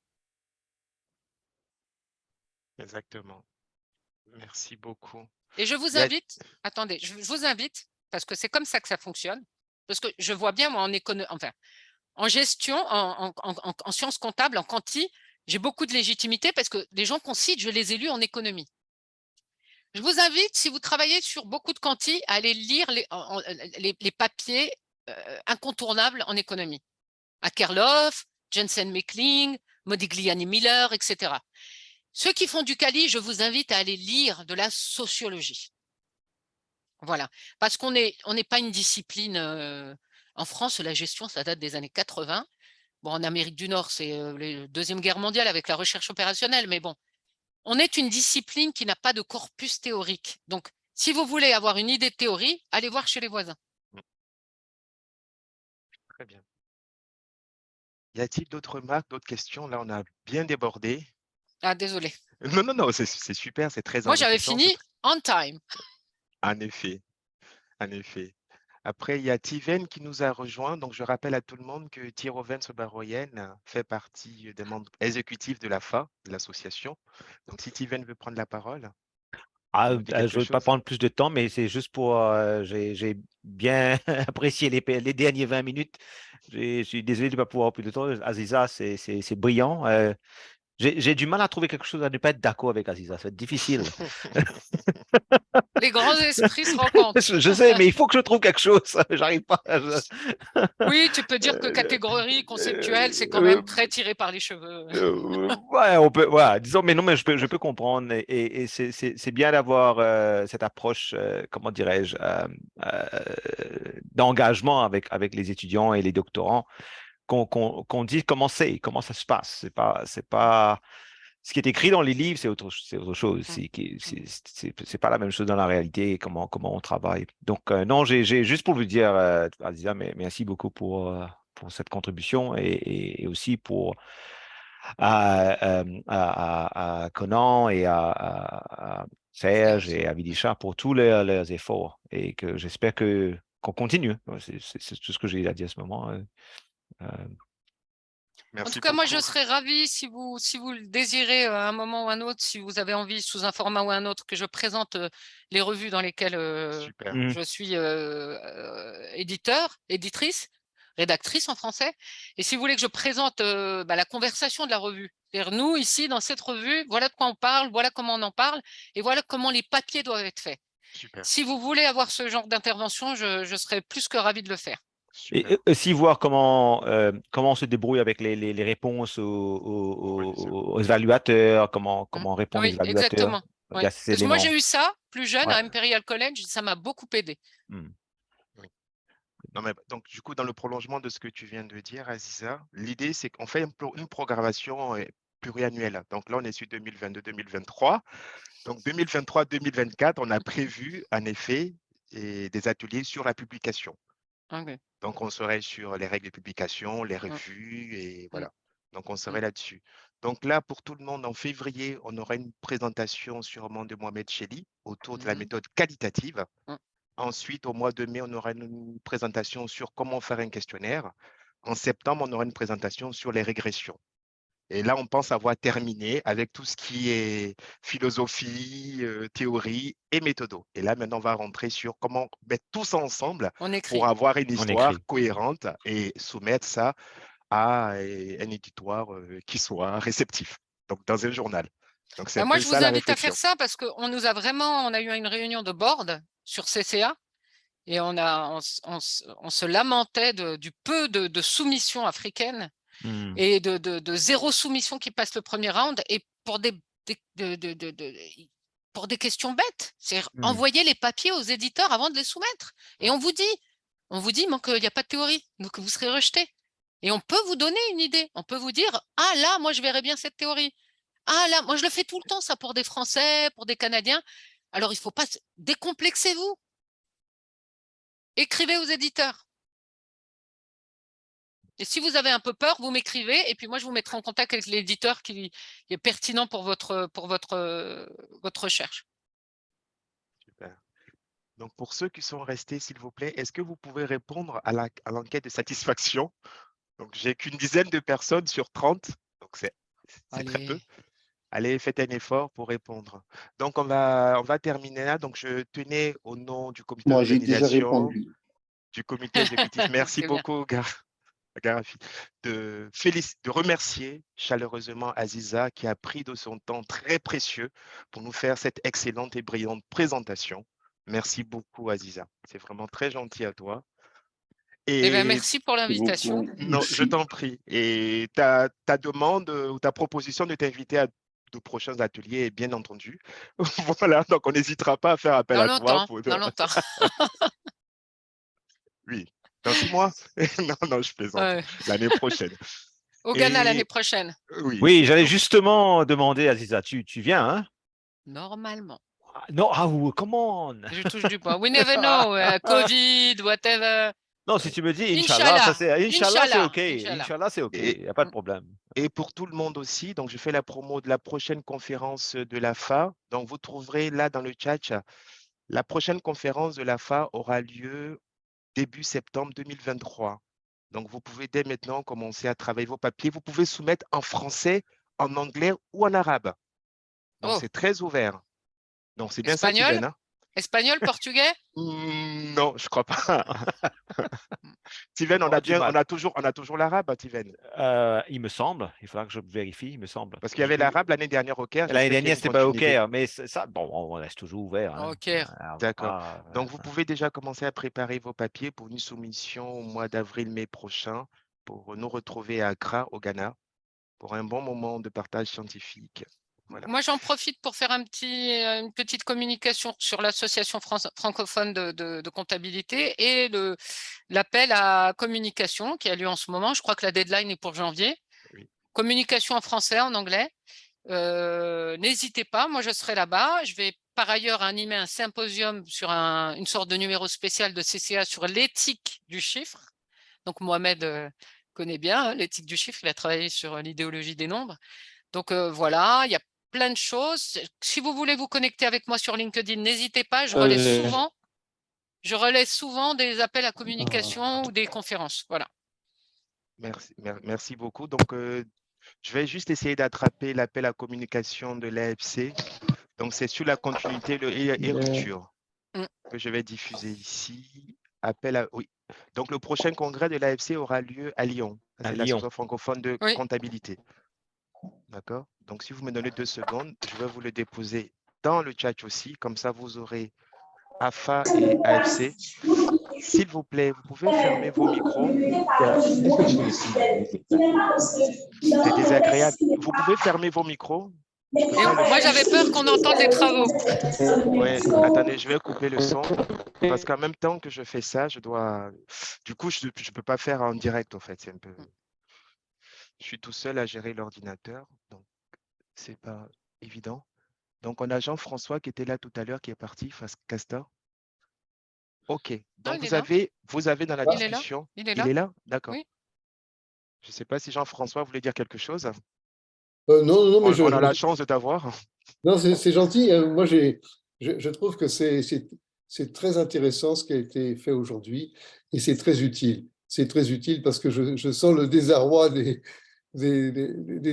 Exactement. Merci beaucoup. Et je vous invite, attendez, je vous invite, parce que c'est comme ça que ça fonctionne, parce que je vois bien, moi, en gestion, en sciences comptables, en quanti, j'ai beaucoup de légitimité parce que les gens qu'on cite, je les ai lus en économie. Je vous invite, si vous travaillez sur beaucoup de quanti, à aller lire les papiers incontournables en économie. Akerlof, Jensen Meckling, Modigliani Miller, etc. Ceux qui font du quali, je vous invite à aller lire de la sociologie. Voilà, parce qu'on n'est pas une discipline. En France, la gestion, ça date des années 80. Bon, en Amérique du Nord, c'est la Deuxième Guerre mondiale avec la recherche opérationnelle, mais bon, on est une discipline qui n'a pas de corpus théorique. Donc, si vous voulez avoir une idée de théorie, allez voir chez les voisins. Très bien. Y a-t-il d'autres remarques, d'autres questions? Là, on a bien débordé. Ah, désolé. Non, c'est super, c'est très Moi, j'avais enrichissant. fini on time. En effet, en effet. Après, il y a Tiven qui nous a rejoint. Donc, je rappelle à tout le monde que Thiroven Sobaroyen fait partie des membres exécutifs de l'AFA, de l'association. Donc, si Tiven veut prendre la parole. Ah, dit quelque je ne veux pas chose? prendre plus de temps, mais c'est juste pour. J'ai bien apprécié les dernières 20 minutes. Je suis désolé de ne pas pouvoir avoir plus de temps. Aziza, c'est brillant. J'ai du mal à trouver quelque chose à ne pas être d'accord avec Aziza. Ça va être difficile. Les grands esprits se rencontrent. Je sais, mais il faut que je trouve quelque chose. J'arrive pas. Oui, tu peux dire que catégorie conceptuelle, c'est quand Euh, même très tiré par les cheveux. ouais, on peut, voilà, disons, mais non, mais je peux comprendre et c'est bien d'avoir cette approche, comment dirais-je, d'engagement avec les étudiants et les doctorants, qu'on dit comment ça se passe. C'est pas, ce qui est écrit dans les livres, c'est autre chose. C'est pas la même chose dans la réalité, comment on travaille. Donc, non, j'ai juste pour vous dire, Aziza, mais merci beaucoup pour cette contribution et aussi à Conan et à Serge et à Vidisha pour tous leurs efforts et que j'espère qu'on continue. C'est tout ce que j'ai à dire à ce moment. En Merci tout cas, moi, je beaucoup. serais ravie si vous le désirez à un moment ou un autre, si vous avez envie, sous un format ou un autre, que je présente les revues dans lesquelles Super. Mhm. je suis éditeur, éditrice, rédactrice en français. Et si vous voulez que je présente la conversation de la revue, c'est-à-dire nous, ici, dans cette revue, voilà de quoi on parle, voilà comment on en parle, et voilà comment les papiers doivent être faits. Super. Si vous voulez avoir ce genre d'intervention, je serais plus que ravie de le faire. Super. Et aussi voir comment on se débrouille avec les réponses Oui, c'est aux évaluateurs, comment répondent les Oui, évaluateurs. exactement. Il y Oui. a ces Parce que moi, j'ai éléments. eu ça plus jeune Ouais. à Imperial College, ça m'a beaucoup aidé. Hmm. Non, mais donc, du coup, dans le prolongement de ce que tu viens de dire, Aziza, l'idée, c'est qu'on fait une programmation pluriannuelle. Donc là, on est sur 2022-2023. Donc, 2023-2024, on a prévu, en effet, des ateliers sur la publication. Ok. Donc, on serait sur les règles de publication, les Mm. revues, et Mm. voilà. Donc, on Mm. serait là-dessus. Donc là, pour tout le monde, en février, on aura une présentation sûrement de Mohamed Cheli autour de la Mhm. méthode qualitative. Mm. Ensuite, au mois de mai, on aura une présentation sur comment faire un questionnaire. En septembre, on aura une présentation sur les régressions. Et là, on pense avoir terminé avec tout ce qui est philosophie, théorie et méthodo. Et là, maintenant, on va rentrer sur comment mettre tout ça ensemble On écrit. pour avoir une On histoire écrit. cohérente et soumettre ça à un éditoire qui soit réceptif, donc dans un journal. Donc, c'est un Moi, peu je ça vous la invite à faire réflexion. ça parce qu'on nous a vraiment, on a eu une réunion de board sur CCA et on se lamentait du peu de soumissions africaines Hmm. et de zéro soumission qui passe le premier round et pour pour des questions bêtes. C'est envoyer les papiers aux éditeurs avant de les soumettre. Et on vous dit mais qu'il n'y a pas de théorie, donc vous serez rejeté. Et on peut vous donner une idée. On peut vous dire, ah là, moi, je verrais bien cette théorie. Ah là, moi, je le fais tout le temps, ça, pour des Français, pour des Canadiens. Alors, il ne faut pas décomplexez-vous. Écrivez aux éditeurs. Et si vous avez un peu peur, vous m'écrivez et puis moi, je vous mettrai en contact avec l'éditeur qui est pertinent pour votre recherche. Super. Donc, pour ceux qui sont restés, s'il vous plaît, est-ce que vous pouvez répondre à l'enquête de satisfaction? Donc, j'ai qu'une dizaine de personnes sur 30, donc c'est très peu. Allez. Allez, faites un effort pour répondre. Donc, on va terminer là. Donc, je tenais au nom du comité Moi, j'ai déjà d'organisation, répondu. du comité exécutif. Merci C'est bien. beaucoup, Garafi, de remercier chaleureusement Aziza qui a pris de son temps très précieux pour nous faire cette excellente et brillante présentation. Merci beaucoup, Aziza. C'est vraiment très gentil à toi. Eh bien, Et merci pour C'est l'invitation. beaucoup. non, je Merci. t'en prie. Et ta demande ou ta proposition de t'inviter à de prochains ateliers est bien entendu. Voilà, donc on n'hésitera pas à faire appel Dans à toi longtemps, pour dans longtemps. oui. Dans 6 mois? Non, je plaisante. Ouais. L'année prochaine. Au Ghana l'année Et prochaine. oui. Oui, j'allais Donc, justement demander, Aziza, tu viens, hein? Normalement. Non, come on! Je touche du bois. We never know. Covid, whatever. Non, si tu me dis Inch'Allah, Inch'Allah. Inch'Allah, c'est OK. Inch'Allah. Inch'Allah, c'est OK. et, Il n'y a pas de problème. et pour tout le monde aussi, donc je fais la promo de la prochaine conférence de l'AFA. Donc vous trouverez là dans le chat, la prochaine conférence de l'AFA aura lieu début septembre 2023. Donc, vous pouvez dès maintenant commencer à travailler vos papiers. Vous pouvez soumettre en français, en anglais ou en arabe. Donc, Oh, c'est très ouvert. Donc, c'est bien ça, Espagnol? Steven, hein? Espagnol, portugais? Non, je crois pas. Steven, On a du mal. on a toujours l'arabe, hein, Steven. Il me semble, il faudra que je vérifie, il me semble. Parce qu'il y avait l'arabe l'année dernière au Caire. L'année j'espère qu'il y a dernière, une c'était pas au continuité. Caire, mais ça, bon, on reste toujours ouvert. Hein. Ok. D'accord. Donc, vous pouvez déjà commencer à préparer vos papiers pour une soumission au mois d'avril-mai prochain pour nous retrouver à Accra, au Ghana, pour un bon moment de partage scientifique. Voilà. Moi, j'en profite pour faire une petite communication sur l'association francophone de comptabilité et l'appel à communication qui a lieu en ce moment. Je crois que la deadline est pour janvier. Oui. Communication en français, en anglais. N'hésitez pas, moi je serai là-bas. Je vais par ailleurs animer un symposium sur une sorte de numéro spécial de CCA sur l'éthique du chiffre. Donc Mohamed connaît bien hein, l'éthique du chiffre, il a travaillé sur l'idéologie des nombres. Donc voilà, il y a plein de choses. Si vous voulez vous connecter avec moi sur LinkedIn, n'hésitez pas, je relais souvent des appels à communication ou des conférences. Voilà. Merci beaucoup. Donc, je vais juste essayer d'attraper l'appel à communication de l'AFC. Donc, c'est sur la continuité et rupture que je vais diffuser ici. Oui. Donc, le prochain congrès de l'AFC aura lieu à Lyon. C'est l'association francophone de comptabilité. D'accord? Donc, si vous me donnez 2 secondes, je vais vous le déposer dans le chat aussi. Comme ça, vous aurez AFA et AFC. S'il vous plaît, vous pouvez fermer vos micros. C'est désagréable. Vous pouvez fermer vos micros. Moi, j'avais peur qu'on entende les travaux. Oui, attendez, je vais couper le son parce qu'en même temps que je fais ça, je dois… Du coup, je ne peux pas faire en direct, en fait. C'est un peu… Je suis tout seul à gérer l'ordinateur, donc c'est pas évident. Donc, on a Jean-François qui était là tout à l'heure, qui est parti, face Castor. OK. Donc, vous avez dans la discussion… Il est là? D'accord. Oui. Je ne sais pas si Jean-François voulait dire quelque chose. Non, mais on a la chance de t'avoir. Non, c'est gentil. Moi, je trouve que c'est très intéressant ce qui a été fait aujourd'hui et c'est très utile. C'est très utile parce que je sens le désarroi des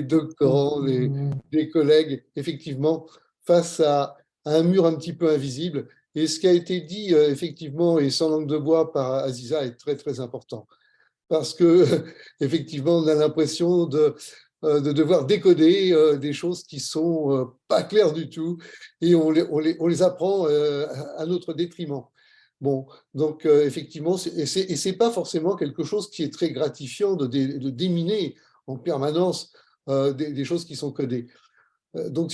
doctorants, des collègues, effectivement, face à un mur un petit peu invisible. Et ce qui a été dit, effectivement, et sans langue de bois par Aziza est très, très important. Parce que, effectivement, on a l'impression de devoir décoder des choses qui sont pas claires du tout et on les apprend à notre détriment. Bon, donc effectivement, c'est pas forcément quelque chose qui est très gratifiant de déminer en permanence des choses qui sont codées. Donc,